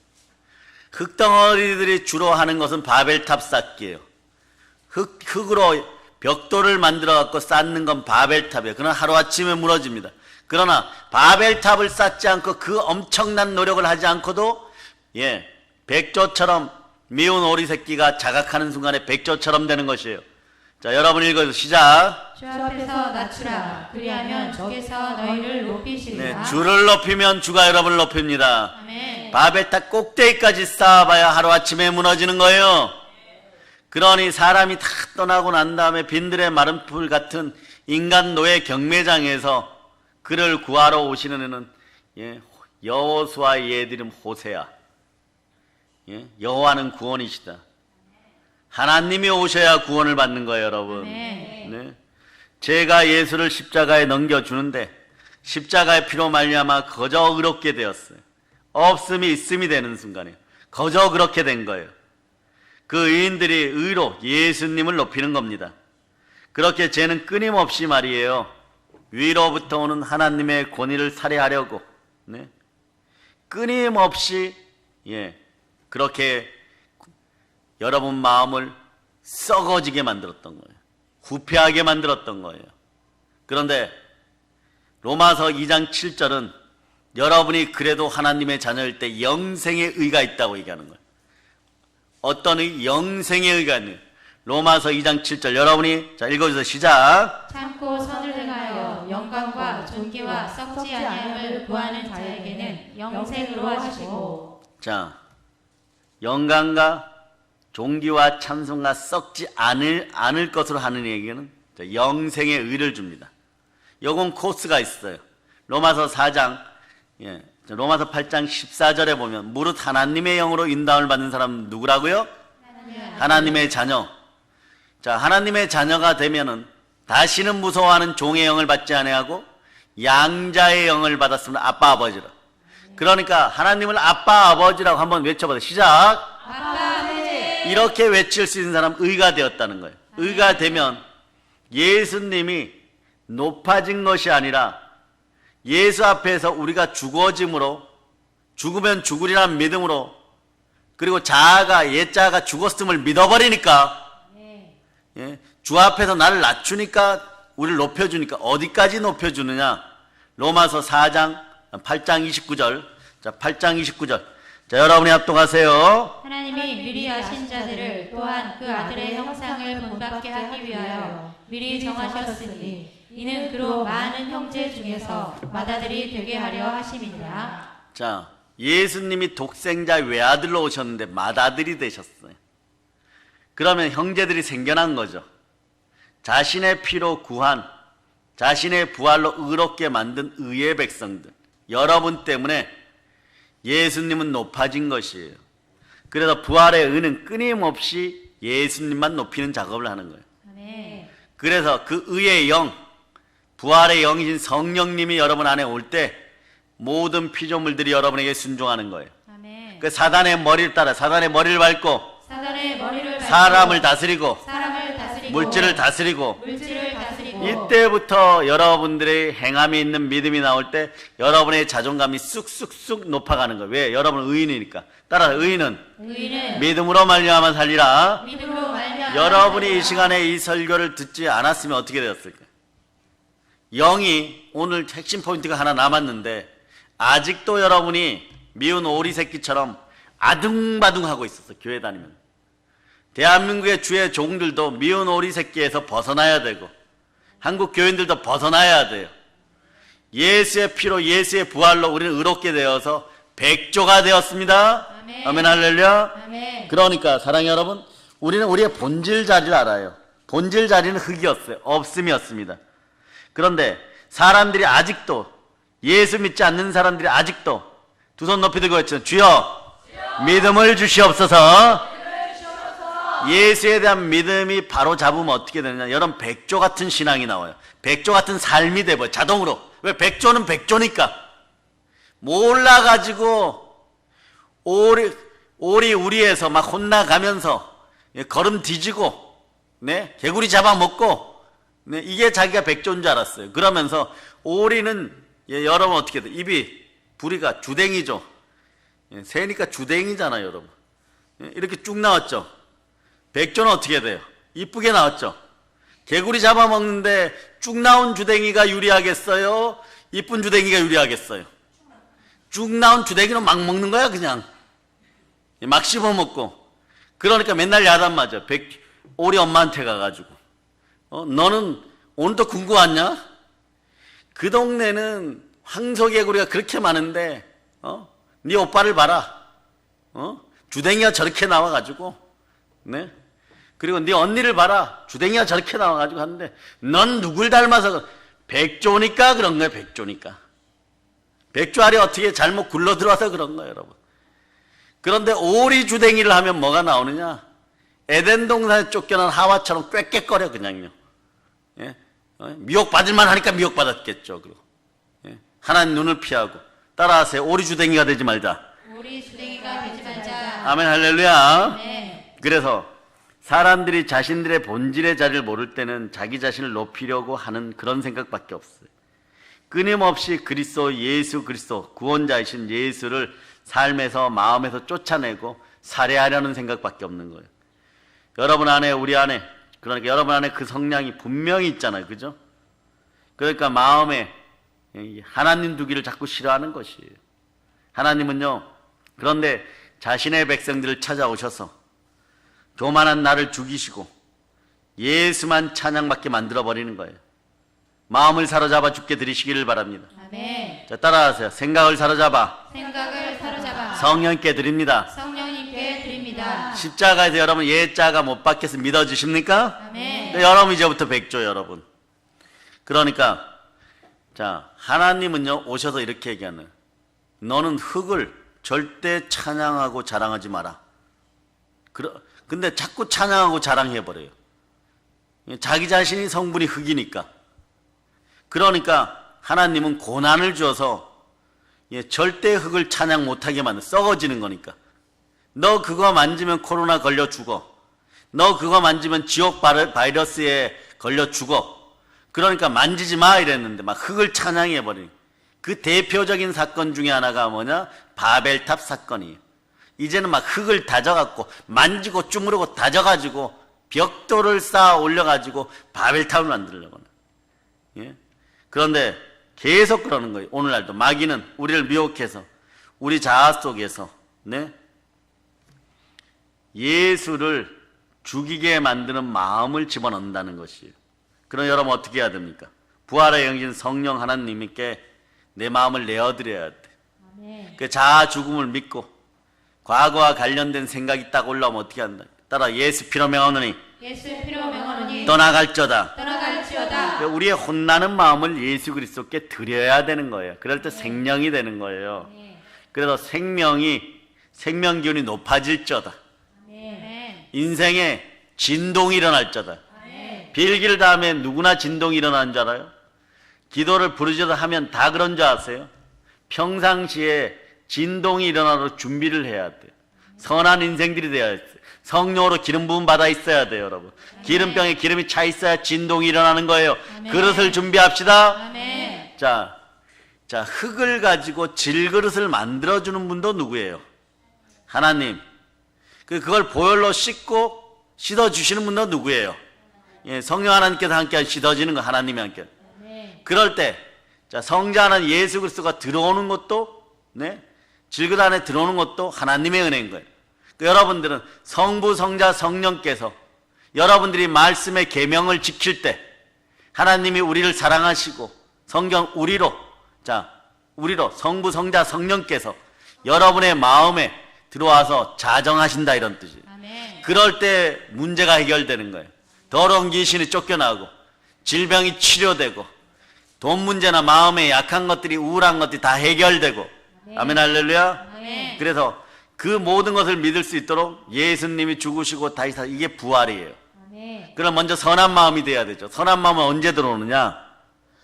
흙덩어리들이 주로 하는 것은 바벨탑 쌓기예요. 흙으로 벽돌을 만들어 갖고 쌓는 건 바벨탑이에요. 그러나 하루아침에 무너집니다. 그러나 바벨탑을 쌓지 않고 그 엄청난 노력을 하지 않고도, 예, 백조처럼 미운 오리 새끼가 자각하는 순간에 백조처럼 되는 것이에요. 자, 여러분 읽어서 시작. 주 앞에서 낮추라. 그리하면 주께서 너희를 높이시리라. 네, 주를 높이면 주가 여러분을 높입니다. 아멘. 바벨탑 꼭대기까지 쌓아봐야 하루아침에 무너지는 거예요. 그러니 사람이 다 떠나고 난 다음에 빈들의 마른 풀 같은 인간 노예 경매장에서 그를 구하러 오시는 애는, 예, 여호수아의 옛 이름 호세아. 예, 여호와는 구원이시다. 하나님이 오셔야 구원을 받는 거예요, 여러분. 네. 제가 예수를 십자가에 넘겨주는데 십자가의 피로 말미암아 거저 의롭게 되었어요. 없음이 있음이 되는 순간에 거저 그렇게 된 거예요. 그 의인들이 의로 예수님을 높이는 겁니다. 그렇게 죄는 끊임없이 말이에요, 위로부터 오는 하나님의 권위를 살해하려고, 네, 끊임없이, 예, 그렇게 여러분 마음을 썩어지게 만들었던 거예요. 후패하게 만들었던 거예요. 그런데 로마서 2장 7절은 여러분이 그래도 하나님의 자녀일 때 영생의 의가 있다고 얘기하는 거예요. 어떤 의? 영생의 의가 있는 거예요. 로마서 2장 7절 여러분이, 자, 읽어주세요. 시작. 참고 선을 행하여 영광과 존귀와 썩지 아니함을 구하는 자에게는 영생으로 하시고. 자, 영광과 종기와 찬송과 썩지 않을 것으로 하는 얘기는 영생의 의를 줍니다. 요건 코스가 있어요. 로마서 4장, 예, 로마서 8장 14절에 보면 무릇 하나님의 영으로 인도함을 받는 사람은 누구라고요? 하나님의 자녀. 자, 하나님의 자녀가 되면은 다시는 무서워하는 종의 영을 받지 아니하고 양자의 영을 받았으면 아빠 아버지라. 그러니까 하나님을 아빠 아버지라고 한번 외쳐보세요. 시작. 아빠 아버지. 이렇게 외칠 수 있는 사람 의가 되었다는 거예요. 의가 되면 예수님이 높아진 것이 아니라 예수 앞에서 우리가 죽어짐으로, 죽으면 죽으리라는 믿음으로, 그리고 자아가, 옛자아가 죽었음을 믿어버리니까, 예, 주 앞에서 나를 낮추니까 우리를 높여주니까 어디까지 높여주느냐. 로마서 4장 8장 29절. 자, 8장 29절. 자, 여러분이 합독하세요. 하나님이 미리 아신 자들을 또한 그 아들의 형상을 본받게 하기 위하여 미리 정하셨으니 이는 그로 많은 형제 중에서 맏아들이 되게 하려 하심이니라. 자, 예수님이 독생자 외아들로 오셨는데 맏아들이 되셨어요. 그러면 형제들이 생겨난 거죠. 자신의 피로 구한, 자신의 부활로 의롭게 만든 의의 백성들, 여러분 때문에 예수님은 높아진 것이에요. 그래서 부활의 의는 끊임없이 예수님만 높이는 작업을 하는 거예요. 아멘. 그래서 그 의의 영, 부활의 영이신 성령님이 여러분 안에 올 때 모든 피조물들이 여러분에게 순종하는 거예요. 아멘. 그 사단의 머리를 따라 사단의 머리를 밟고 사단의 머리를 밟고 사람을 다스리고 사람을 다스리고 물질을 다스리고 물질을 다스리고 이때부터 여러분들의 행함이 있는 믿음이 나올 때 여러분의 자존감이 쑥쑥쑥 높아가는 거예요. 왜? 여러분은 의인이니까. 따라 의인은 의인은 믿음으로 말미암아 살리라. 믿음으로 말미암아 여러분이 이 시간에 이 설교를 듣지 않았으면 어떻게 되었을까요? 영이 오늘 핵심 포인트가 하나 남았는데 아직도 여러분이 미운 오리 새끼처럼 아둥바둥하고 있었어. 교회 다니면. 대한민국의 주의 종들도 미운 오리 새끼에서 벗어나야 되고 한국 교인들도 벗어나야 돼요. 예수의 피로 예수의 부활로 우리는 의롭게 되어서 백조가 되었습니다. 아멘. 아멘 할렐루야. 아멘. 그러니까 사랑하는 여러분, 우리는 우리의 본질 자리를 알아요. 본질 자리는 흙이었어요. 없음이었습니다. 그런데 사람들이 아직도 예수 믿지 않는 사람들이 아직도 두 손 높이 들고 있죠. 주여 믿음을 주시옵소서. 예수에 대한 믿음이 바로 잡으면 어떻게 되느냐. 여러분 백조 같은 신앙이 나와요. 백조 같은 삶이 돼버려 자동으로. 왜? 백조는 백조니까. 몰라가지고 오리 우리에서 막 혼나가면서 걸음 뒤지고 개구리 잡아먹고 이게 자기가 백조인 줄 알았어요. 그러면서 오리는 여러분 어떻게 돼? 입이 부리가 주댕이죠. 새니까 주댕이잖아요, 여러분. 이렇게 쭉 나왔죠. 백조는 어떻게 돼요? 이쁘게 나왔죠. 개구리 잡아먹는데 쭉 나온 주댕이가 유리하겠어요? 이쁜 주댕이가 유리하겠어요? 쭉 나온 주댕이는 막 먹는 거야, 그냥. 막 씹어먹고. 그러니까 맨날 야단 맞아. 오리 엄마한테 가가지고. 너는 오늘도 군구 왔냐? 그 동네는 황소개구리가 그렇게 많은데, 네 오빠를 봐라. 주댕이가 저렇게 나와가지고, 그리고 네 언니를 봐라. 주댕이가 저렇게 나와가지고 하는데, 넌 누굴 닮아서, 백조니까 그런 거야, 백조니까. 백조 알이 어떻게 잘못 굴러 들어와서 그런 거예요, 여러분. 그런데 오리 주댕이를 하면 뭐가 나오느냐? 에덴 동산에 쫓겨난 하와처럼 꽥꽥거려, 그냥요. 미혹받을만 하니까 미혹받았겠죠. 그리고 하나님 눈을 피하고 따라하세요. 오리 주댕이가 되지 말자. 우리 주댕이가 되지 말자. 아멘 할렐루야. 네. 그래서 사람들이 자신들의 본질의 자리를 모를 때는 자기 자신을 높이려고 하는 그런 생각밖에 없어요. 끊임없이 그리스도 예수 그리스도 구원자이신 예수를 삶에서 마음에서 쫓아내고 살해하려는 생각밖에 없는 거예요. 여러분 안에 우리 안에 그러니까 여러분 안에 그 성량이 분명히 있잖아요. 그죠? 그러니까 마음에 하나님 두기를 자꾸 싫어하는 것이에요. 하나님은요. 그런데 자신의 백성들을 찾아오셔서 교만한 나를 죽이시고 예수만 찬양받게 만들어버리는 거예요. 마음을 사로잡아 주께 드리시기를 바랍니다. 아멘. 자, 따라하세요. 생각을 사로잡아 생각을 사로잡아 성령께 드립니다. 성령님께 드립니다. 십자가에서 여러분 예자가 못 박혀서 믿어주십니까? 아멘. 여러분 이제부터 백조 여러분. 그러니까 자 하나님은요 오셔서 이렇게 얘기하는 너는 흙을 절대 찬양하고 자랑하지 마라. 근데 자꾸 찬양하고 자랑해버려요. 자기 자신이 성분이 흙이니까. 그러니까 하나님은 고난을 주어서 절대 흙을 찬양 못하게 만들어 썩어지는 거니까. 너 그거 만지면 코로나 걸려 죽어. 너 그거 만지면 지옥 바이러스에 걸려 죽어. 그러니까 만지지 마 이랬는데 막 흙을 찬양해버리는 그 대표적인 사건 중에 하나가 뭐냐? 바벨탑 사건이에요. 이제는 막 흙을 다져갖고 만지고 주무르고 다져가지고 벽돌을 쌓아 올려가지고 바벨탑을 만들려고 하는. 그런데 계속 그러는 거예요. 오늘날도 마귀는 우리를 미혹해서 우리 자아 속에서 예수를 죽이게 만드는 마음을 집어넣는다는 것이에요. 그럼 여러분 어떻게 해야 됩니까? 부활의 영신 성령 하나님께 내 마음을 내어드려야 돼. 아멘. 그 자아 죽음을 믿고 과거와 관련된 생각이 딱 올라오면 어떻게 한다? 따라 예수 피로 명하노니 예수의 피로 명하노니 떠나갈저다. 떠나갈지어다. 우리의 혼나는 마음을 예수 그리스도께 드려야 되는 거예요. 그럴 때 생명이 되는 거예요. 아멘. 그래서 생명 기운이 높아질저다. 아멘. 인생에 진동이 일어날저다. 아멘. 빌기를 다음에 누구나 진동이 일어나는 줄 알아요? 기도를 부르짖어 하면 다 그런 줄 아세요? 평상시에 진동이 일어나도록 준비를 해야 돼요. 선한 인생들이 되어야 돼요. 성령으로 기름 부음 받아 있어야 돼요, 여러분. 기름병에 기름이 차 있어야 진동이 일어나는 거예요. 아멘. 그릇을 준비합시다. 아멘. 자, 흙을 가지고 질그릇을 만들어주는 분도 누구예요? 하나님. 그걸 보혈로 씻어주시는 분도 누구예요? 예, 성령 하나님께서 함께 씻어지는 거 하나님이 함께. 아멘. 그럴 때, 성자는 예수 그리스도가 들어오는 것도, 질그릇 안에 들어오는 것도 하나님의 은혜인 거예요. 여러분들은 성부, 성자, 성령께서 여러분들이 말씀의 계명을 지킬 때 하나님이 우리를 사랑하시고 성경 우리로 성부, 성자, 성령께서 여러분의 마음에 들어와서 자정하신다 이런 뜻이에요. 아멘. 그럴 때 문제가 해결되는 거예요. 더러운 귀신이 쫓겨나고 질병이 치료되고 돈 문제나 마음에 약한 것들이 우울한 것들이 다 해결되고 아멘 할렐루야. 아멘. 그래서 그 모든 것을 믿을 수 있도록 예수님이 죽으시고 다시 이게 부활이에요. 아멘. 그럼 먼저 선한 마음이 돼야 되죠. 선한 마음은 언제 들어오느냐?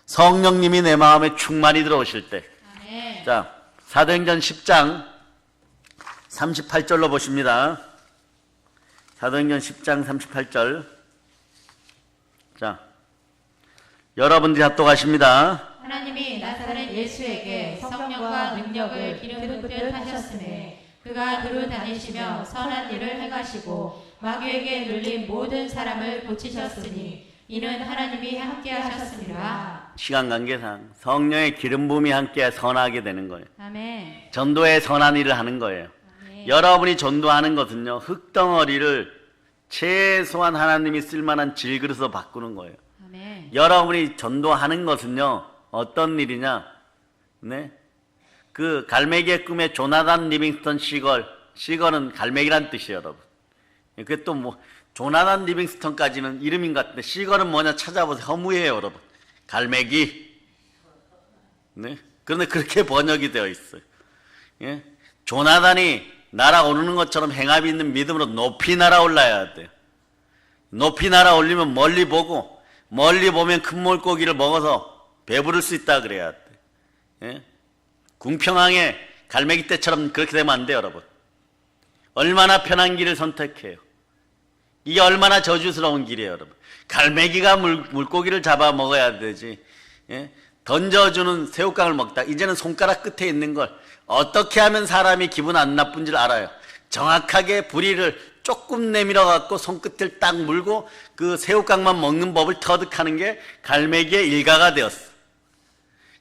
성령님이 내 마음에 충만히 들어오실 때. 아멘. 자, 사도행전 10장 38절로 보십니다. 사도행전 10장 38절. 자, 여러분들이 합독하십니다. 하나님이 나사렛 예수에게 성령과 능력을 기름 붓듯 하셨으며 그가 두루 다니시며 선한 일을 행하시고 마귀에게 눌린 모든 사람을 고치셨으니 이는 하나님이 함께 하셨습니다. 시간 관계상 성령의 기름 부음이 함께 선하게 되는 거예요. 아멘. 전도의 선한 일을 하는 거예요. 아멘. 여러분이 전도하는 것은요, 흙덩어리를 최소한 하나님이 쓸만한 질그릇으로 바꾸는 거예요. 아멘. 여러분이 전도하는 것은요, 어떤 일이냐? 그 갈매기의 꿈의 조나단 리빙스턴 시걸은 갈매기란 뜻이에요, 여러분. 그게 또 조나단 리빙스턴까지는 이름인 것 같은데, 시걸은 뭐냐 찾아보세요. 허무해요, 여러분. 갈매기. 그런데 그렇게 번역이 되어 있어요. 예? 조나단이 날아오르는 것처럼 행함이 있는 믿음으로 높이 날아올라야 돼요. 높이 날아올리면 멀리 보고, 멀리 보면 큰 물고기를 먹어서 배부를 수 있다 그래야 돼. 예? 궁평항에 갈매기 떼처럼 그렇게 되면 안 돼요, 여러분. 얼마나 편한 길을 선택해요. 이게 얼마나 저주스러운 길이에요, 여러분. 갈매기가 물고기를 잡아 먹어야 되지. 예? 던져주는 새우깡을 먹다. 이제는 손가락 끝에 있는 걸 어떻게 하면 사람이 기분 안 나쁜지를 알아요. 정확하게 부리를 조금 내밀어 갖고 손끝을 딱 물고 그 새우깡만 먹는 법을 터득하는 게 갈매기의 일가가 되었어.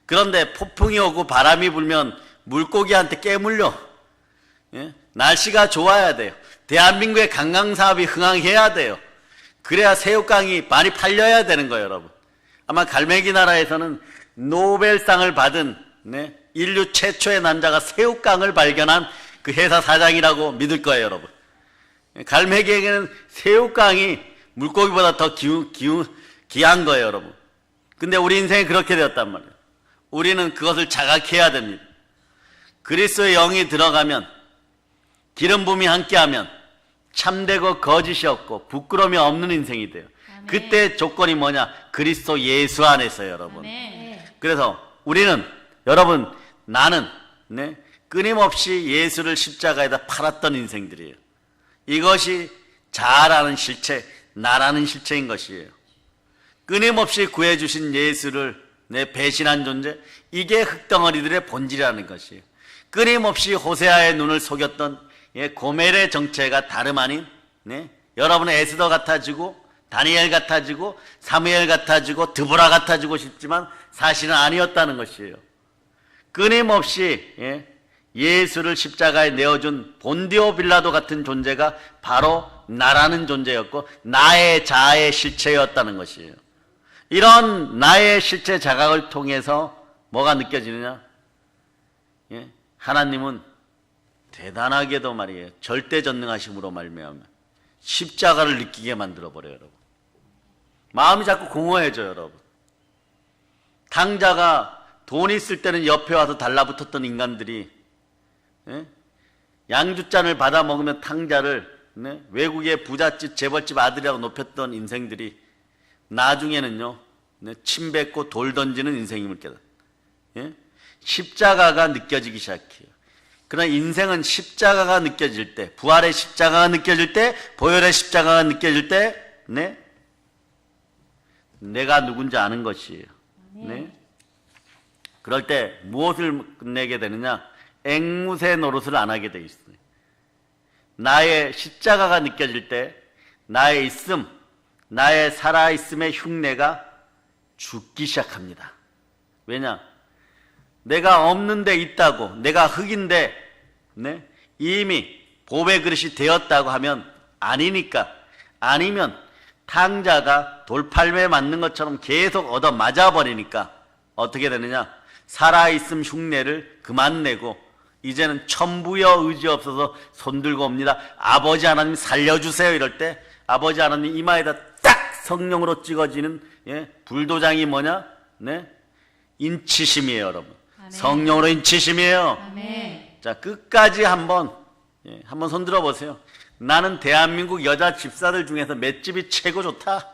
그런데 폭풍이 오고 바람이 불면 물고기한테 깨물려. 예? 날씨가 좋아야 돼요. 대한민국의 관광사업이 흥황해야 돼요. 그래야 새우깡이 많이 팔려야 되는 거예요, 여러분. 아마 갈매기 나라에서는 노벨상을 받은 인류 최초의 남자가 새우깡을 발견한 그 회사 사장이라고 믿을 거예요, 여러분. 갈매기에게는 새우깡이 물고기보다 더 귀한 거예요, 여러분. 근데 우리 인생이 그렇게 되었단 말이에요. 우리는 그것을 자각해야 됩니다. 그리스도의 영이 들어가면, 기름 부음이 함께하면 참되고 거짓이 없고 부끄러움이 없는 인생이 돼요. 아멘. 그때 조건이 뭐냐? 그리스도 예수 안에서요, 여러분. 아멘. 그래서 우리는, 여러분, 나는 끊임없이 예수를 십자가에다 팔았던 인생들이에요. 이것이 자아라는 실체, 나라는 실체인 것이에요. 끊임없이 구해주신 예수를 배신한 존재, 이게 흙덩어리들의 본질이라는 것이에요. 끊임없이 호세아의 눈을 속였던 고멜의 정체가 다름 아닌 여러분의 에스더 같아지고 다니엘 같아지고 사무엘 같아지고 드보라 같아지고 싶지만 사실은 아니었다는 것이에요. 끊임없이 예수를 십자가에 내어준 본디오 빌라도 같은 존재가 바로 나라는 존재였고 나의 자아의 실체였다는 것이에요. 이런 나의 실체 자각을 통해서 뭐가 느껴지느냐? 하나님은 대단하게도 말이에요. 절대전능하심으로 말미암아 십자가를 느끼게 만들어버려요, 여러분. 마음이 자꾸 공허해져요, 여러분. 탕자가 돈 있을 때는 옆에 와서 달라붙었던 인간들이, 예? 양주잔을 받아 먹으면 탕자를, 네? 외국의 부잣집 재벌집 아들이라고 높였던 인생들이 나중에는요, 네? 침 뱉고 돌 던지는 인생임을 깨달아요. 예? 십자가가 느껴지기 시작해요. 그러나 인생은 십자가가 느껴질 때, 부활의 십자가가 느껴질 때, 보혈의 십자가가 느껴질 때, 네? 내가 누군지 아는 것이에요. 네? 그럴 때 무엇을 끝내게 되느냐? 앵무새 노릇을 안 하게 돼 있어요. 나의 십자가가 느껴질 때 나의 있음, 나의 살아있음의 흉내가 죽기 시작합니다. 왜냐? 내가 없는데 있다고, 내가 흙인데, 네? 이미 보배 그릇이 되었다고 하면 아니니까. 아니면 탕자가 돌팔매에 맞는 것처럼 계속 얻어 맞아버리니까 어떻게 되느냐? 살아있음 흉내를 그만 내고 이제는 천부여 의지 없어서 손들고 옵니다. 아버지 하나님 살려주세요. 이럴 때 아버지 하나님 이마에다 딱 성령으로 찍어지는, 예? 불도장이 뭐냐? 네? 인치심이에요, 여러분. 아멘. 성령으로 인치심이에요. 아멘. 자, 끝까지 한번, 예, 한번 손들어 보세요. 나는 대한민국 여자 집사들 중에서 맷집이 최고 좋다.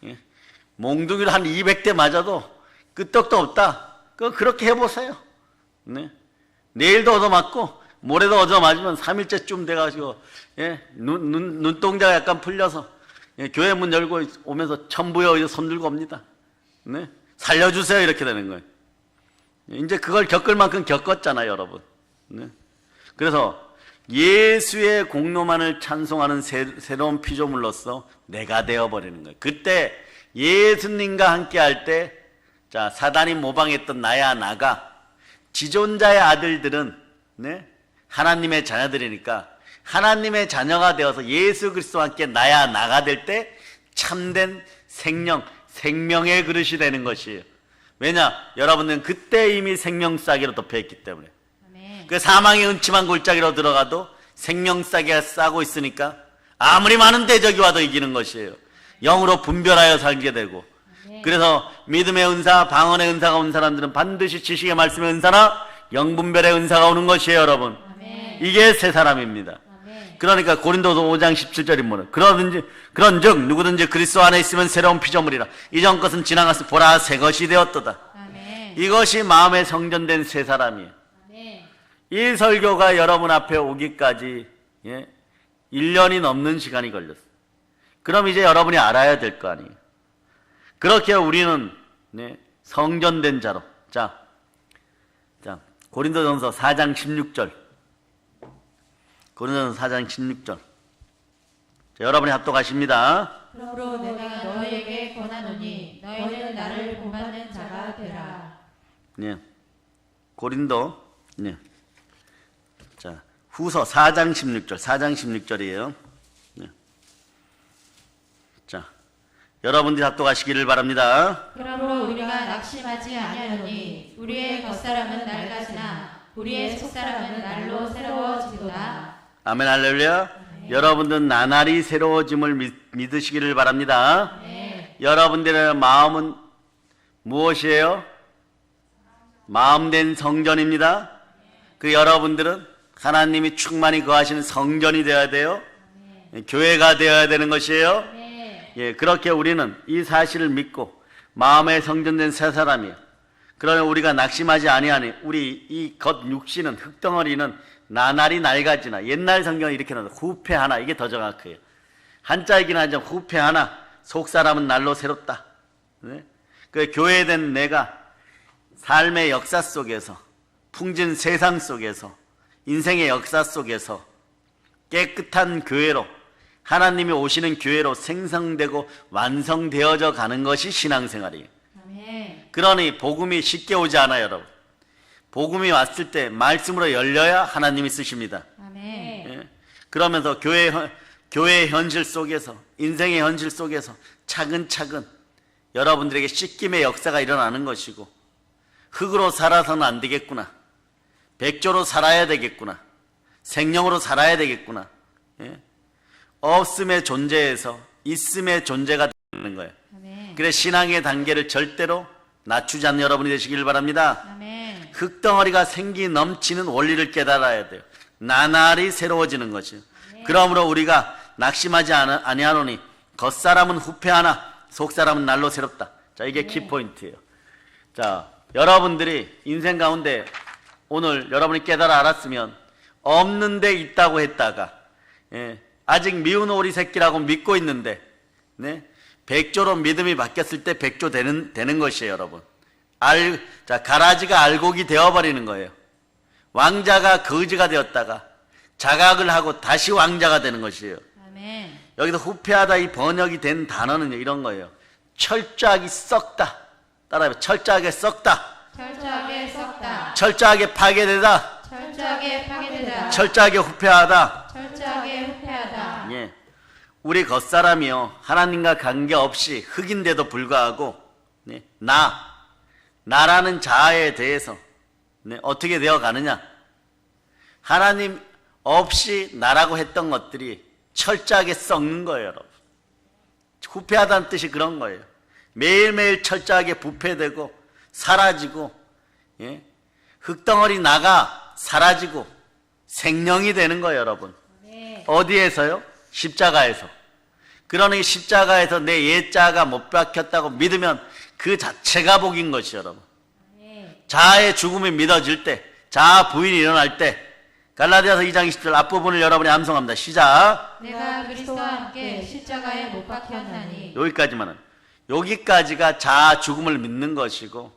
예, 몽둥이를 한 200대 맞아도 끄떡도 없다. 그렇게 해보세요. 네. 내일도 얻어맞고 모레도 얻어맞으면 3일째쯤 돼가지고, 예, 눈동자가 약간 풀려서, 예, 교회 문 열고 오면서 천부여 손 들고 옵니다. 네. 살려주세요. 이렇게 되는 거예요. 이제 그걸 겪을 만큼 겪었잖아요, 여러분. 네. 그래서 예수의 공로만을 찬송하는 새로운 피조물로서 내가 되어버리는 거예요. 그때 예수님과 함께 할 때, 자, 사단이 모방했던 나야 나가, 지존자의 아들들은, 네? 하나님의 자녀들이니까 하나님의 자녀가 되어서 예수 그리스도와 함께 나야 나가 될 때 참된 생명, 생명의 그릇이 되는 것이에요. 왜냐? 여러분들은 그때 이미 생명싸기로 덮여있기 때문에. 아멘. 그 사망의 은침한 골짜기로 들어가도 생명싸기가 싸고 있으니까 아무리 많은 대적이 와도 이기는 것이에요. 영으로 분별하여 살게 되고. 그래서 믿음의 은사, 방언의 은사가 온 사람들은 반드시 지식의 말씀의 은사나 영분별의 은사가 오는 것이에요, 여러분. 아멘. 이게 새 사람입니다. 아멘. 그러니까 고린도서 5장 17절이 뭐냐? 그런즉 누구든지 그리스도 안에 있으면 새로운 피조물이라. 이전 것은 지나갔으 보라 새 것이 되었도다. 아멘. 이것이 마음에 성전된 새 사람이에요. 아멘. 이 설교가 여러분 앞에 오기까지, 예, 1년이 넘는 시간이 걸렸어요. 그럼 이제 여러분이 알아야 될 거 아니에요. 그렇게 우리는, 네, 성전된 자로. 자, 고린도전서 4장 16절. 고린도전서 4장 16절. 자, 여러분이 합독하십니다. 그러므로 내가 너희에게 권하노니 너희는 나를 본받는 자가 되라. 네. 고린도, 네. 자, 후서 4장 16절. 4장 16절이에요. 네. 자, 여러분들이 합독하시기를 바랍니다. 그러므로 우리가 낙심하지 아니하노니 우리의 겉사람은 낡아지나 우리의 속사람은 날로 새로워지도다. 아멘, 할렐루야. 여러분들은 나날이 새로워짐을 믿으시기를 바랍니다. 네. 여러분들의 마음은 무엇이에요? 마음된 성전입니다. 그 여러분들은 하나님이 충만히 거하시는 성전이 되어야 돼요. 교회가 되어야 되는 것이에요. 네. 예, 그렇게 우리는 이 사실을 믿고 마음에 성전된 새 사람이에요. 그러면 우리가 낙심하지 아니하니 우리 이 겉 육신은, 흙덩어리는 나날이 낡아지나. 옛날 성경은 이렇게 나와요. 후패 하나. 이게 더 정확해요. 한자이긴 하지만 후패 하나. 속 사람은 날로 새롭다. 네? 그 교회된 내가 삶의 역사 속에서, 풍진 세상 속에서, 인생의 역사 속에서 깨끗한 교회로, 하나님이 오시는 교회로 생성되고 완성되어져 가는 것이 신앙생활이에요. 아멘. 그러니 복음이 쉽게 오지 않아요, 여러분. 복음이 왔을 때 말씀으로 열려야 하나님이 쓰십니다. 아멘. 예? 그러면서 교회의 현실 속에서, 인생의 현실 속에서 차근차근 여러분들에게 씻김의 역사가 일어나는 것이고, 흙으로 살아서는 안 되겠구나, 백조로 살아야 되겠구나. 생명으로 살아야 되겠구나. 예? 없음의 존재에서 있음의 존재가 되는 거예요. 아멘. 그래 신앙의 단계를 절대로 낮추지 않는 여러분이 되시길 바랍니다. 아멘. 흙덩어리가 생기 넘치는 원리를 깨달아야 돼요. 나날이 새로워지는 것이요. 그러므로 우리가 낙심하지 아니하노니 겉사람은 후패하나 속사람은 날로 새롭다. 자, 이게 키포인트예요. 자, 여러분들이 인생 가운데 오늘 여러분이 깨달아 알았으면 없는 데 있다고 했다가 아직 미운 오리 새끼라고 믿고 있는데 백조로 믿음이 바뀌었을 때 백조 되는 것이에요, 여러분. 자, 가라지가 알곡이 되어버리는 거예요. 왕자가 거지가 되었다가 자각을 하고 다시 왕자가 되는 것이에요. 아멘. 여기서 후패하다 이 번역이 된 단어는 이런 거예요. 철저하게 썩다. 따라해봐. 철저하게 썩다. 철저하게 썩다. 철저하게 파괴되다. 철저하게 파괴되다. 철저하게 후패하다. 철저하게 후퇴하다. 예. 우리 겉사람이요. 하나님과 관계없이 흙인데도 불구하고 나라는 자아에 대해서 어떻게 되어 가느냐. 하나님 없이 나라고 했던 것들이 철저하게 썩는 거예요, 여러분. 후패하다는 뜻이 그런 거예요. 매일매일 철저하게 부패되고 사라지고 흙덩어리 나가 사라지고 생명이 되는 거예요, 여러분. 네. 어디에서요? 십자가에서. 그러니 십자가에서 내 옛자가 못 박혔다고 믿으면 그 자체가 복인 것이 여러분. 네. 자아의 죽음이 믿어질 때, 자아 부인이 일어날 때, 갈라디아서 2장 20절 앞부분을 여러분이 암송합니다. 시작. 내가 그리스도와 함께 십자가에 못 박혔나니. 여기까지가 자아 죽음을 믿는 것이고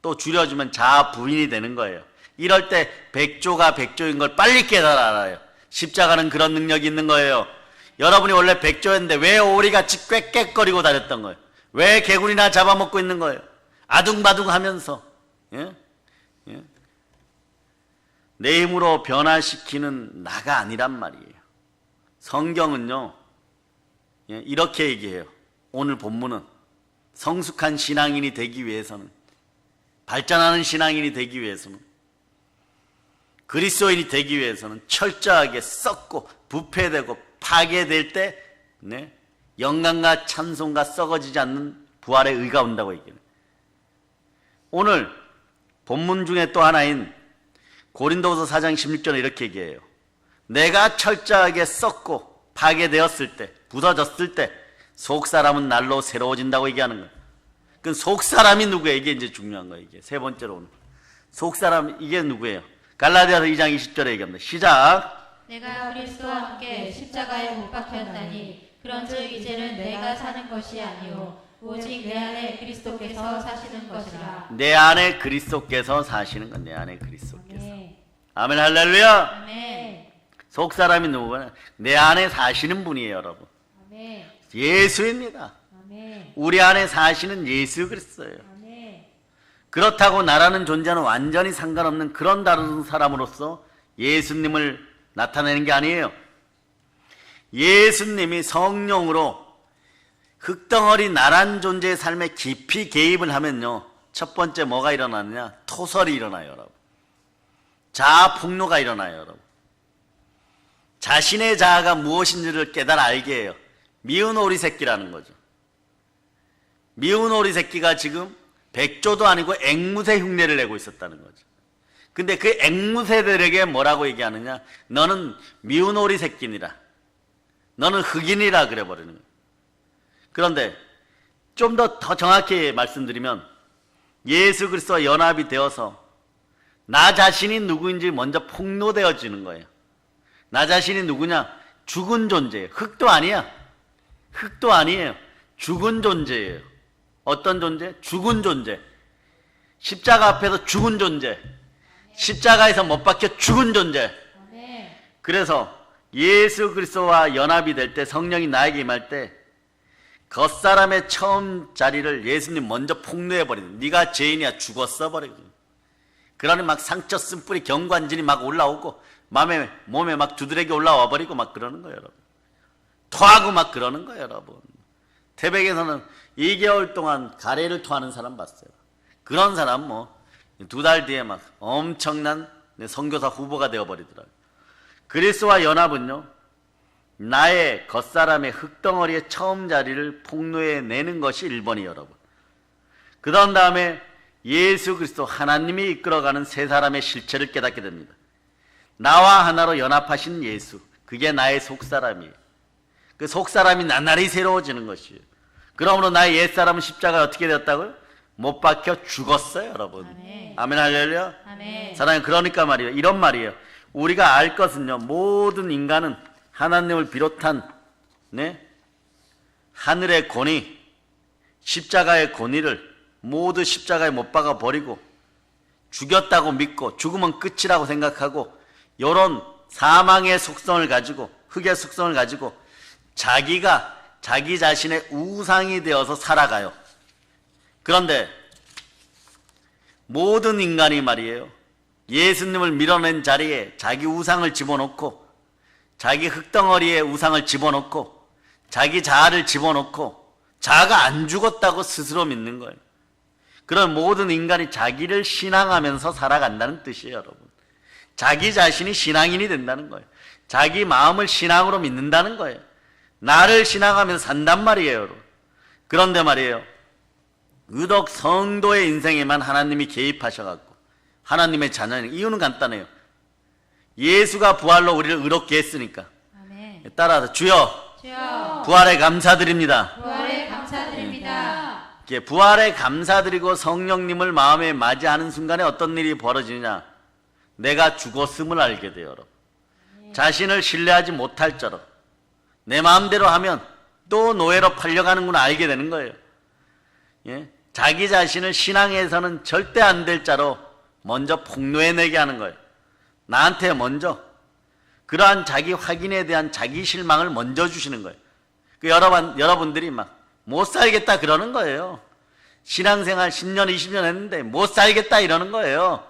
또 줄여주면 자아 부인이 되는 거예요. 이럴 때 백조가 백조인 걸 빨리 깨달아 알아요. 십자가는 그런 능력이 있는 거예요. 여러분이 원래 백조였는데 왜 오리같이 꽥꽥거리고 다녔던 거예요? 왜 개구리나 잡아먹고 있는 거예요? 아둥바둥 하면서 내 힘으로 변화시키는 나가 아니란 말이에요. 성경은요 이렇게 얘기해요. 오늘 본문은 성숙한 신앙인이 되기 위해서는, 발전하는 신앙인이 되기 위해서는, 그리스도인이 되기 위해서는 철저하게 썩고 부패되고 파괴될 때 영광과 찬송과 썩어지지 않는 부활의 의가 온다고 얘기해요. 오늘 본문 중에 또 하나인 고린도후서 4장 16절에 이렇게 얘기해요. 내가 철저하게 썩고 파괴되었을 때, 부서졌을 때 속사람은 날로 새로워진다고 얘기하는 거예요. 그 속사람이 누구예요? 이게 이제 중요한 거예요. 이게 세 번째로 오늘 속사람, 이게 누구예요? 갈라디아서 2장 20절에 얘기합니다. 시작. 내가 그리스도와 함께 십자가에 못 박혔나니 그런즉 이제는 내가 사는 것이 아니요 오직 내 안에 그리스도께서 사시는 것이라. 내 안에 그리스도께서 사시는 건 내 안에 그리스도께서. 아멘. 아멘 할렐루야. 아멘. 속사람이 누구냐? 내 안에 사시는 분이에요, 여러분. 아멘. 예수입니다. 아멘. 우리 안에 사시는 예수 그리스도예요. 아멘. 그렇다고 나라는 존재는 완전히 상관없는 그런 다른 사람으로서 예수님을 나타내는 게 아니에요. 예수님이 성령으로 흙덩어리 나란 존재의 삶에 깊이 개입을 하면요, 첫 번째 뭐가 일어나느냐? 토설이 일어나요, 여러분. 자아 폭로가 일어나요, 여러분. 자신의 자아가 무엇인지를 깨달아 알게 해요. 미운 오리 새끼라는 거죠. 미운 오리 새끼가 지금 백조도 아니고 앵무새 흉내를 내고 있었다는 거죠. 근데 그 앵무새들에게 뭐라고 얘기하느냐? 너는 미운 오리 새끼니라. 너는 흑인이라 그래 버리는 거예요. 그런데 좀 더 정확히 말씀드리면 예수 그리스도와 연합이 되어서 나 자신이 누구인지 먼저 폭로되어지는 거예요. 나 자신이 누구냐? 죽은 존재예요. 흙도 아니야. 흙도 아니에요. 죽은 존재예요. 어떤 존재? 죽은 존재. 십자가 앞에서 죽은 존재. 십자가에서 못 박혀 죽은 존재. 아멘. 그래서 예수 그리스도와 연합이 될 때, 성령이 나에게 임할 때 겉사람의 처음 자리를 예수님 먼저 폭로해버리는, 네가 죄인이야, 죽었어 버리고. 그러니 막 상처 쓴뿌리 경관진이 막 올라오고 몸에 막 두드러기 올라와 버리고 막 그러는 거예요, 여러분. 토하고 막 그러는 거예요, 여러분. 태백에서는 2개월 동안 가래를 토하는 사람 봤어요. 그런 사람 뭐 2달 뒤에 막 엄청난 선교사 후보가 되어버리더라고요. 그리스도와 연합은요, 나의 겉사람의 흙덩어리의 처음 자리를 폭로해 내는 것이 1번이 여러분. 그 다음에 예수 그리스도 하나님이 이끌어가는 세 사람의 실체를 깨닫게 됩니다. 나와 하나로 연합하신 예수, 그게 나의 속사람이에요. 그 속사람이 나날이 새로워지는 것이에요. 그러므로 나의 옛사람은 십자가에 어떻게 되었다고요? 못 박혀 죽었어요, 여러분. 아멘. 아멘, 할렐루야. 아멘. 사랑하는, 그러니까 말이에요, 이런 말이에요. 우리가 알 것은요, 모든 인간은 하나님을 비롯한 하늘의 권위, 십자가의 권위를 모두 십자가에 못 박아 버리고 죽였다고 믿고 죽으면 끝이라고 생각하고 이런 사망의 속성을 가지고, 흙의 속성을 가지고 자기가 자기 자신의 우상이 되어서 살아가요. 그런데 모든 인간이 말이에요, 예수님을 밀어낸 자리에 자기 우상을 집어넣고, 자기 흙덩어리에 우상을 집어넣고, 자기 자아를 집어넣고, 자아가 안 죽었다고 스스로 믿는 거예요. 그런 모든 인간이 자기를 신앙하면서 살아간다는 뜻이에요, 여러분. 자기 자신이 신앙인이 된다는 거예요. 자기 마음을 신앙으로 믿는다는 거예요. 나를 신앙하면서 산단 말이에요, 여러분. 그런데 말이에요, 유독 성도의 인생에만 하나님이 개입하셔갖고 하나님의 자녀는, 이유는 간단해요. 예수가 부활로 우리를 의롭게 했으니까. 아멘. 따라서 주여 주여, 부활에 감사드립니다. 부활에 감사드립니다. 부활에 감사드리고 성령님을 마음에 맞이하는 순간에 어떤 일이 벌어지느냐, 내가 죽었음을 알게 돼요, 여러분. 자신을 신뢰하지 못할 자로 내 마음대로 하면 또 노예로 팔려가는구나 알게 되는 거예요. 예? 자기 자신을 신앙에서는 절대 안 될 자로 먼저 폭로해내게 하는 거예요. 나한테 먼저 그러한 자기 확인에 대한 자기 실망을 먼저 주시는 거예요. 그 여러분들이 막 못 살겠다 그러는 거예요. 신앙생활 10년 20년 했는데 못 살겠다 이러는 거예요.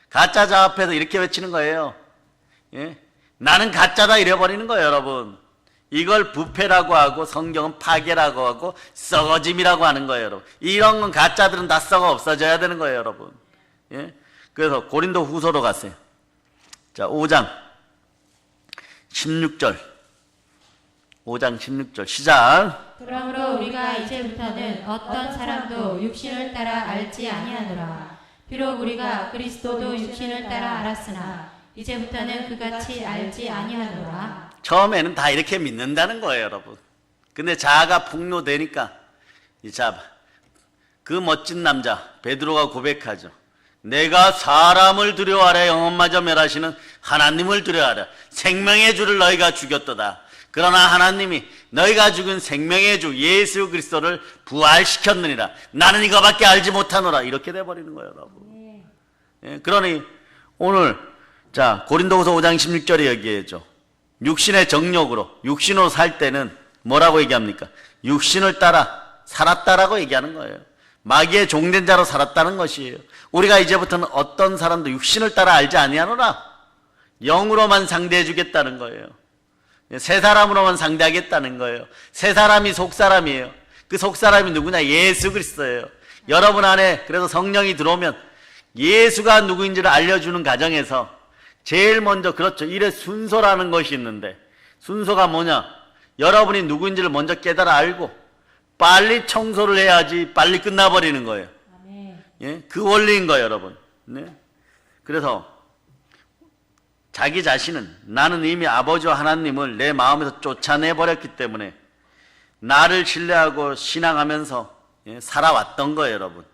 가짜 자 앞에서 이렇게 외치는 거예요. 예? 나는 가짜다 이래버리는 거예요, 여러분. 이걸 부패라고 하고 성경은 파괴라고 하고 썩어짐이라고 하는 거예요, 여러분. 이런 건 가짜들은 다 썩어 없어져야 되는 거예요, 여러분. 예? 그래서 고린도 후서로 갔어요. 자, 5장 16절. 5장 16절 시작. 그러므로 우리가 이제부터는 어떤 사람도 육신을 따라 알지 아니하노라. 비록 우리가 그리스도도 육신을 따라 알았으나 이제부터는 그같이 알지 아니하노라. 처음에는 다 이렇게 믿는다는 거예요, 여러분. 근데 자아가 폭로되니까, 그 멋진 남자 베드로가 고백하죠. 내가 사람을 두려워하라 영혼마저 멸하시는 하나님을 두려워하라. 생명의 주를 너희가 죽였도다. 그러나 하나님이 너희가 죽은 생명의 주 예수 그리스도를 부활시켰느니라. 나는 이거밖에 알지 못하노라. 이렇게 돼버리는 거예요, 여러분. 예, 그러니 오늘 자 고린도후서 5장 16절에 얘기해죠. 육신의 정욕으로, 육신으로 살 때는 뭐라고 얘기합니까? 육신을 따라 살았다라고 얘기하는 거예요. 마귀의 종된 자로 살았다는 것이에요. 우리가 이제부터는 어떤 사람도 육신을 따라 알지 아니하노라. 영으로만 상대해 주겠다는 거예요. 새 사람으로만 상대하겠다는 거예요. 새 사람이 속사람이에요. 그 속사람이 누구냐? 예수 그리스도예요. 여러분 안에 그래서 성령이 들어오면 예수가 누구인지를 알려주는 과정에서 제일 먼저, 그렇죠, 이래 순서라는 것이 있는데, 순서가 뭐냐? 여러분이 누구인지를 먼저 깨달아 알고 빨리 청소를 해야지 빨리 끝나버리는 거예요. 아멘. 예? 그 원리인 거예요, 여러분. 네? 그래서 자기 자신은 나는 이미 아버지와 하나님을 내 마음에서 쫓아내버렸기 때문에 나를 신뢰하고 신앙하면서 살아왔던 거예요, 여러분.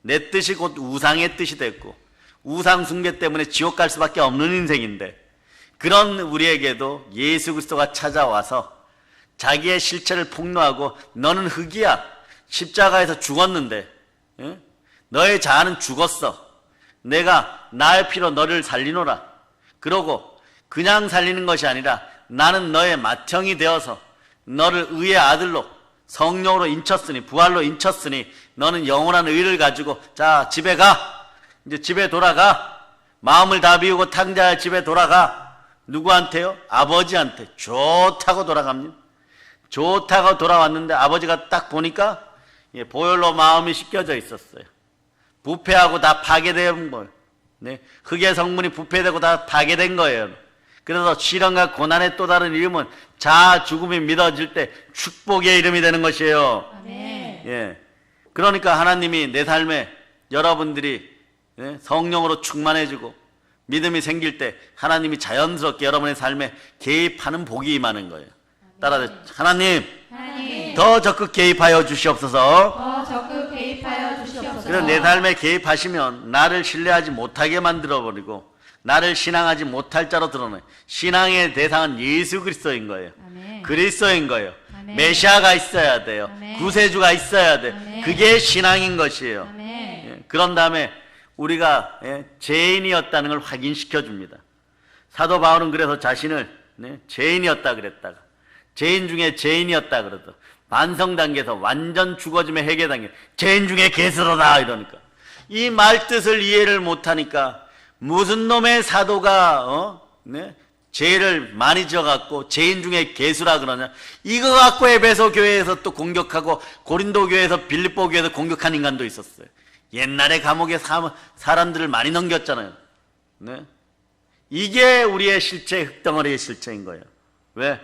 내 뜻이 곧 우상의 뜻이 됐고 우상 숭배 때문에 지옥 갈 수밖에 없는 인생인데, 그런 우리에게도 예수 그리스도가 찾아와서 자기의 실체를 폭로하고 너는 흙이야. 십자가에서 죽었는데 너의 자아는 죽었어. 내가 나의 피로 너를 살리노라. 그러고 그냥 살리는 것이 아니라 나는 너의 맏형이 되어서 너를 의의 아들로 성령으로 인쳤으니, 부활로 인쳤으니 너는 영원한 의를 가지고 자 집에 가. 이제 집에 돌아가. 마음을 다 비우고 탕자할 집에 돌아가. 누구한테요? 아버지한테. 좋다고 돌아갑니다. 좋다고 돌아왔는데 아버지가 딱 보니까 보혈로 마음이 씻겨져 있었어요. 부패하고 다 파괴된 걸. 네, 흙의 성분이 부패되고 다 타게 된 거예요. 그래서 시련과 고난의 또 다른 이름은 자아 죽음이 믿어질 때 축복의 이름이 되는 것이에요. 아멘. 예. 그러니까 하나님이 내 삶에 여러분들이 성령으로 충만해지고 믿음이 생길 때 하나님이 자연스럽게 여러분의 삶에 개입하는 복이 임하는 거예요. 따라서 하나님 더 적극 개입하여 주시옵소서. 더 적극 개입하여 주시옵소서. 그래서 내 삶에 개입하시면 나를 신뢰하지 못하게 만들어버리고 나를 신앙하지 못할 자로 드러내. 신앙의 대상은 예수 그리스도인 거예요. 아멘. 그리스도인 거예요. 아멘. 메시아가 있어야 돼요. 아멘. 구세주가 있어야 돼. 아멘. 그게 신앙인 것이에요. 아멘. 예, 그런 다음에 우리가 죄인이었다는 걸 확인시켜 줍니다. 사도 바울은 그래서 자신을 죄인이었다 그랬다가 죄인 중에 죄인이었다 그러더 반성 단계에서 완전 죽어짐의 회개 단계 죄인 중에 괴수로다 이러니까 이 말 뜻을 이해를 못하니까 무슨 놈의 사도가 죄를 많이 지어갖고 죄인 중에 괴수라 그러냐 이거 갖고 에베소 교회에서 또 공격하고 고린도 교회에서 빌립보 교회에서 공격한 인간도 있었어요. 옛날에 감옥에 사람들을 많이 넘겼잖아요. 네? 이게 우리의 실체, 흙덩어리의 실체인 거예요. 왜?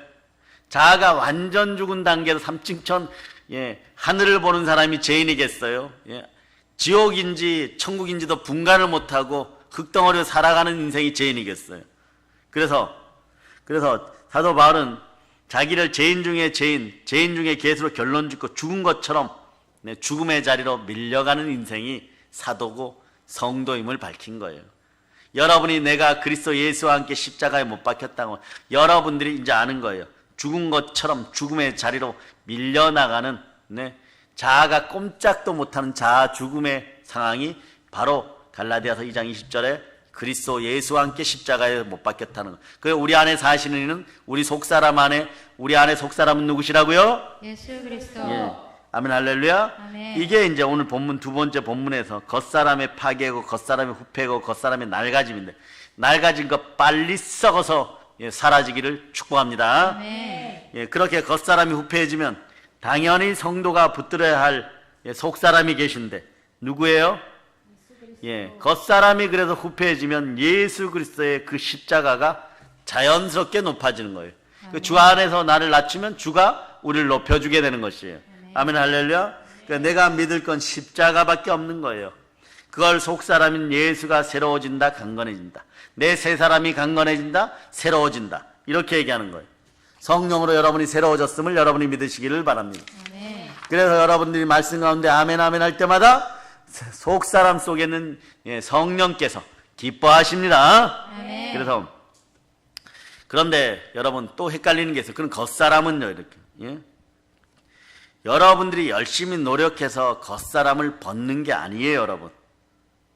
자아가 완전 죽은 단계에서 삼층천 하늘을 보는 사람이 죄인이겠어요? 지옥인지 천국인지도 분간을 못하고 흙덩어리로 살아가는 인생이 죄인이겠어요? 그래서 사도 바울은 자기를 죄인 중에 괴수로 결론 짓고 죽은 것처럼 죽음의 자리로 밀려가는 인생이 사도고 성도임을 밝힌 거예요. 여러분이 내가 그리스도 예수와 함께 십자가에 못 박혔다고 여러분들이 이제 아는 거예요. 죽은 것처럼 죽음의 자리로 밀려나가는 자아가 꼼짝도 못하는 자아 죽음의 상황이 바로 갈라디아서 2장 20절에 그리스도 예수와 함께 십자가에 못 박혔다는 거. 그 우리 안에 사시는 이는 우리 속사람 안에 우리 안에 속사람은 누구시라고요? 예수 그리스도. 예. 아멘 할렐루야. 아멘. 이게 이제 오늘 본문 두 번째 본문에서 겉사람의 파괴고 겉사람의 후패고 겉사람의 낡아짐인데 낡아진 거 빨리 썩어서 사라지기를 축복합니다. 아멘. 예, 그렇게 겉사람이 후패해지면 당연히 성도가 붙들어야 할 속사람이 계신데 누구예요? 예, 겉사람이 그래서 후패해지면 예수 그리스도의 그 십자가가 자연스럽게 높아지는 거예요. 그 주 안에서 나를 낮추면 주가 우리를 높여주게 되는 것이에요. 아멘 할렐루야. 그러니까 내가 믿을 건 십자가밖에 없는 거예요. 그걸 속사람인 예수가 새로워진다, 강건해진다. 내 새 사람이 강건해진다, 새로워진다. 이렇게 얘기하는 거예요. 성령으로 여러분이 새로워졌음을 여러분이 믿으시기를 바랍니다. 아멘. 그래서 여러분들이 말씀 가운데 아멘 아멘 할 때마다 속사람 속에는 성령께서 기뻐하십니다. 아멘. 그래서 그런데 여러분 또 헷갈리는 게 있어요. 그럼 겉사람은요 이렇게 여러분들이 열심히 노력해서 겉사람을 벗는 게 아니에요, 여러분.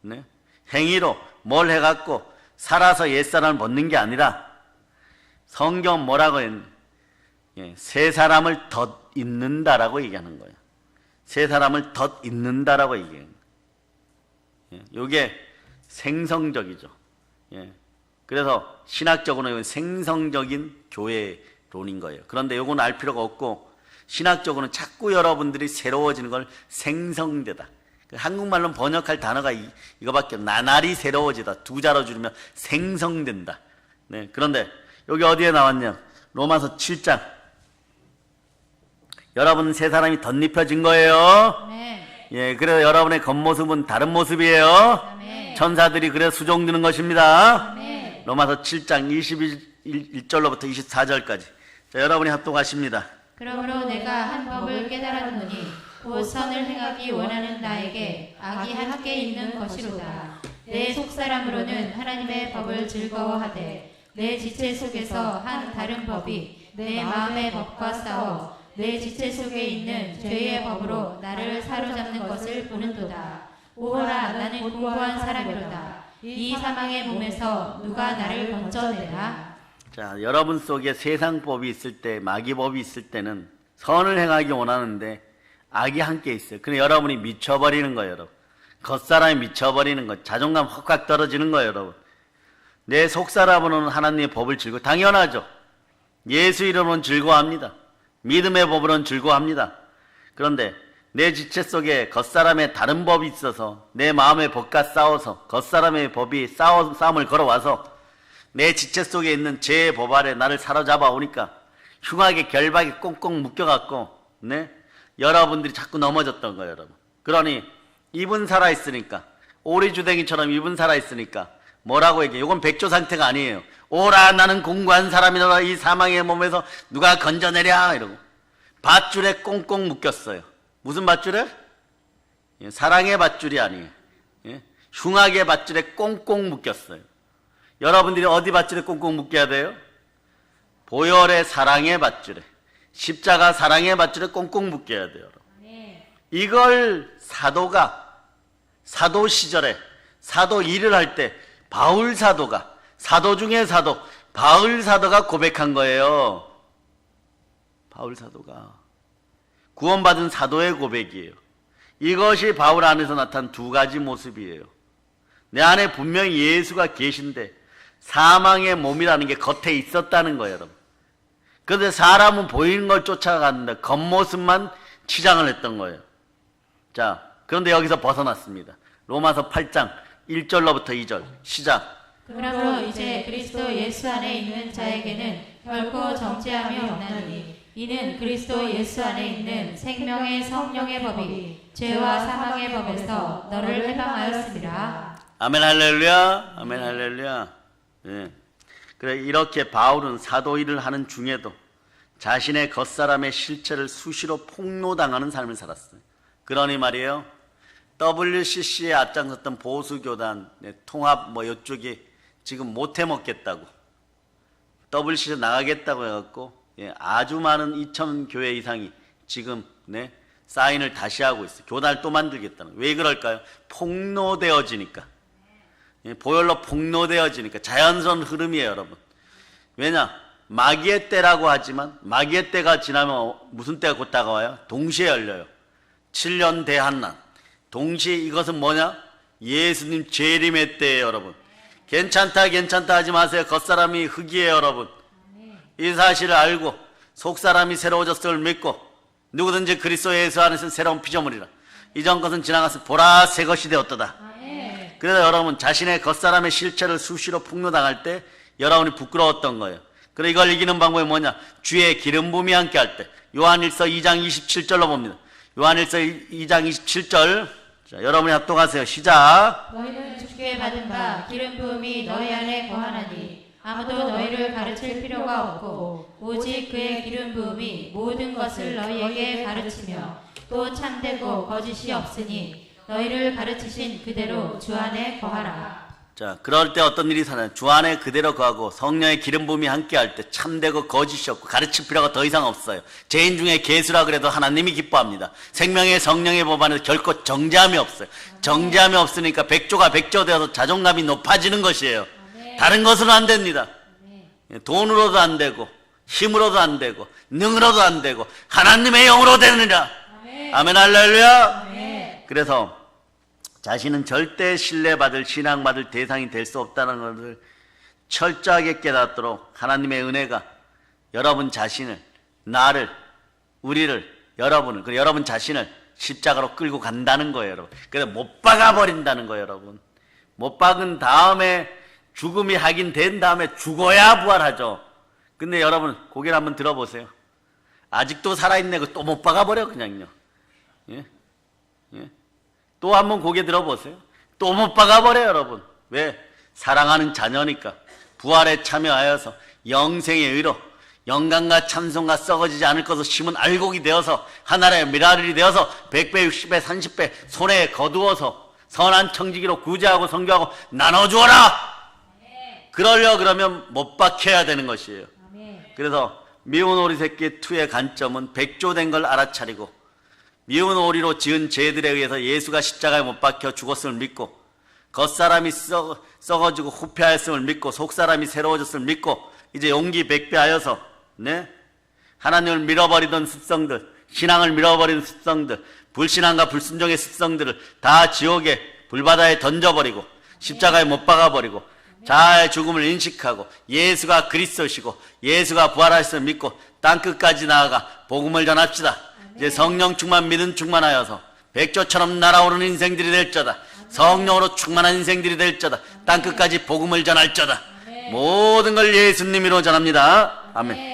네? 행위로 뭘 해갖고 살아서 옛사람을 벗는 게 아니라 성경 뭐라고 했는데 새 사람을 덧 입는다라고 얘기하는 거예요. 새 사람을 덧 입는다라고 얘기해요. 이게 생성적이죠. 그래서 신학적으로는 생성적인 교회론인 거예요. 그런데 이건 알 필요가 없고 신학적으로는 자꾸 여러분들이 새로워지는 걸 생성되다. 한국말로 번역할 단어가 이거밖에 나날이 새로워지다. 두 자로 줄이면 생성된다. 네, 그런데 여기 어디에 나왔냐? 로마서 7장. 여러분 새 사람이 덧입혀진 거예요. 아멘. 예, 그래서 여러분의 겉모습은 다른 모습이에요. 아멘. 천사들이 그래서 수종드는 것입니다. 아멘. 로마서 7장 21절로부터 24절까지. 자, 여러분이 합독하십니다. 그러므로 내가 한 법을 깨달았노니 곧 선을 행하기 원하는 나에게 악이 함께 있는 것이로다. 내 속사람으로는 하나님의 법을 즐거워하되 내 지체 속에서 한 다른 법이 내 마음의 법과 싸워 내 지체 속에 있는 죄의 법으로 나를 사로잡는 것을 보는도다. 오호라 나는 공고한 사람이로다. 이 사망의 몸에서 누가 나를 건져내라. 자, 여러분 속에 세상법이 있을 때, 마귀법이 있을 때는 선을 행하기 원하는데 악이 함께 있어요. 그럼 여러분이 미쳐버리는 거예요, 여러분. 겉사람이 미쳐버리는 거, 자존감 확확 떨어지는 거예요, 여러분. 내 속사람으로는 하나님의 법을 즐거워. 당연하죠. 예수 이름으로는 즐거워합니다. 믿음의 법으로는 즐거워합니다. 그런데 내 지체 속에 겉사람의 다른 법이 있어서 내 마음의 법과 싸워서 겉사람의 법이 싸움을 걸어와서 내 지체 속에 있는 죄의 법 아래 나를 사로잡아 오니까 흉하게 결박에 꽁꽁 묶여갖고 네? 여러분들이 자꾸 넘어졌던 거예요, 여러분. 그러니 입은 살아있으니까 오리주댕이처럼 입은 살아있으니까 뭐라고 얘기해? 이건 백조 상태가 아니에요. 오라 나는 공고한 사람이라 이 사망의 몸에서 누가 건져내랴 이러고 밧줄에 꽁꽁 묶였어요. 무슨 밧줄에? 예, 사랑의 밧줄이 아니에요. 예? 흉악의 밧줄에 꽁꽁 묶였어요. 여러분들이 어디 밧줄에 꽁꽁 묶여야 돼요? 보혈의 사랑의 밧줄에, 십자가 사랑의 밧줄에 꽁꽁 묶여야 돼요. 이걸 사도가 사도 시절에 사도 일을 할 때 바울 사도가 사도 중에 사도 바울 사도가 고백한 거예요. 바울 사도가 구원받은 사도의 고백이에요. 이것이 바울 안에서 나타난 두 가지 모습이에요. 내 안에 분명히 예수가 계신데 사망의 몸이라는 게 겉에 있었다는 거예요, 여러분. 그런데 사람은 보이는 걸 쫓아갔는데 겉모습만 치장을 했던 거예요. 자, 그런데 여기서 벗어났습니다. 로마서 8장 1절로부터 2절 시작. 그러므로 이제 그리스도 예수 안에 있는 자에게는 결코 정죄함이 없나니 이는 그리스도 예수 안에 있는 생명의 성령의 법이 죄와 사망의 법에서 너를 해방하였습니다. 아멘 할렐루야. 아멘 할렐루야. 예. 그래 이렇게 바울은 사도 일을 하는 중에도 자신의 겉사람의 실체를 수시로 폭로당하는 삶을 살았어요. 그러니 말이에요. WCC에 앞장섰던 보수교단 통합 이쪽이 지금 못해 먹겠다고 WCC 나가겠다고 해갖고 아주 많은 2,000 교회 이상이 지금 사인을 다시 하고 있어요. 교단을 또 만들겠다는. 왜 그럴까요? 폭로되어지니까. 보혈로 폭로되어지니까 자연스러운 흐름이에요, 여러분. 왜냐? 마귀의 때라고 하지만 마귀의 때가 지나면 무슨 때가 곧 다가와요? 동시에 열려요. 7년 대한난. 동시에 이것은 뭐냐? 예수님 재림의 때예요, 여러분. 괜찮다 하지 마세요. 겉사람이 흙이에요, 여러분. 이 사실을 알고 속사람이 새로워졌음을 믿고 누구든지 그리스도 예수 안에서는 새로운 피조물이라. 이전 것은 지나가서 보라 새 것이 되었도다. 그래서 여러분 자신의 겉사람의 실체를 수시로 폭로당할 때 여러분이 부끄러웠던 거예요. 그래서 이걸 이기는 방법이 뭐냐? 주의 기름 부음이 함께 할 때. 요한일서 2장 27절로 봅니다. 요한일서 2장 27절. 자, 여러분이 합독하세요. 시작. 너희는 주께 받은 바 기름 부음이 너희 안에 거하나니 아무도 너희를 가르칠 필요가 없고 오직 그의 기름 부음이 모든 것을 너희에게 가르치며 또 참되고 거짓이 없으니 너희를 가르치신 그대로 주 안에 거하라. 자, 그럴 때 어떤 일이 사나요? 주 안에 그대로 거하고 성령의 기름 부음이 함께 할 때 참되고 거짓이 없고 가르칠 필요가 더 이상 없어요. 죄인 중에 개수라 그래도 하나님이 기뻐합니다. 생명의 성령의 법 안에서 결코 정죄함이 없어요. 정죄함이 없으니까 백조가 백조 되어서 자존감이 높아지는 것이에요. 다른 것으로는 안 됩니다. 돈으로도 안 되고 힘으로도 안 되고 능으로도 안 되고 하나님의 영으로 되느니라. 아멘 할렐루야. 그래서 자신은 절대 신뢰받을 신앙받을 대상이 될 수 없다는 것을 철저하게 깨닫도록 하나님의 은혜가 여러분 자신을 나를 우리를 여러분을 그리고 여러분 자신을 십자가로 끌고 간다는 거예요, 여러분. 그래서 못 박아 버린다는 거예요, 여러분. 못 박은 다음에 죽음이 확인된 다음에 죽어야 부활하죠. 근데 여러분 고개를 한번 들어보세요. 아직도 살아있네. 또 못 박아버려 그냥요. 예? 예? 또 한번 고개 들어보세요. 또 못 박아버려요, 여러분. 왜? 사랑하는 자녀니까 부활에 참여하여서 영생의 의로 영광과 찬송과 썩어지지 않을 것을 심은 알곡이 되어서 하나의 미라를이 되어서 100배, 60배, 30배 손에 거두어서 선한 청지기로 구제하고 성교하고 나눠주어라. 그러려 그러면 못 박혀야 되는 것이에요. 그래서 미운 오리 새끼 2의 관점은 백조된 걸 알아차리고 미운 오리로 지은 죄들에 의해서 예수가 십자가에 못 박혀 죽었음을 믿고 겉사람이 썩어지고 후패하였음을 믿고 속사람이 새로워졌음을 믿고 이제 용기 백배하여서 하나님을 밀어버리던 습성들, 신앙을 밀어버리는 습성들, 불신앙과 불순종의 습성들을 다 지옥에 불바다에 던져버리고 십자가에 못 박아버리고 자아의 죽음을 인식하고 예수가 그리스도시고 예수가 부활하셨음을 믿고 땅끝까지 나아가 복음을 전합시다. 이제 성령 충만 믿음 충만하여서 백조처럼 날아오르는 인생들이 될 자다. 성령으로 충만한 인생들이 될 자다. 땅끝까지 복음을 전할 자다. 모든 걸 예수님으로 전합니다. 아멘.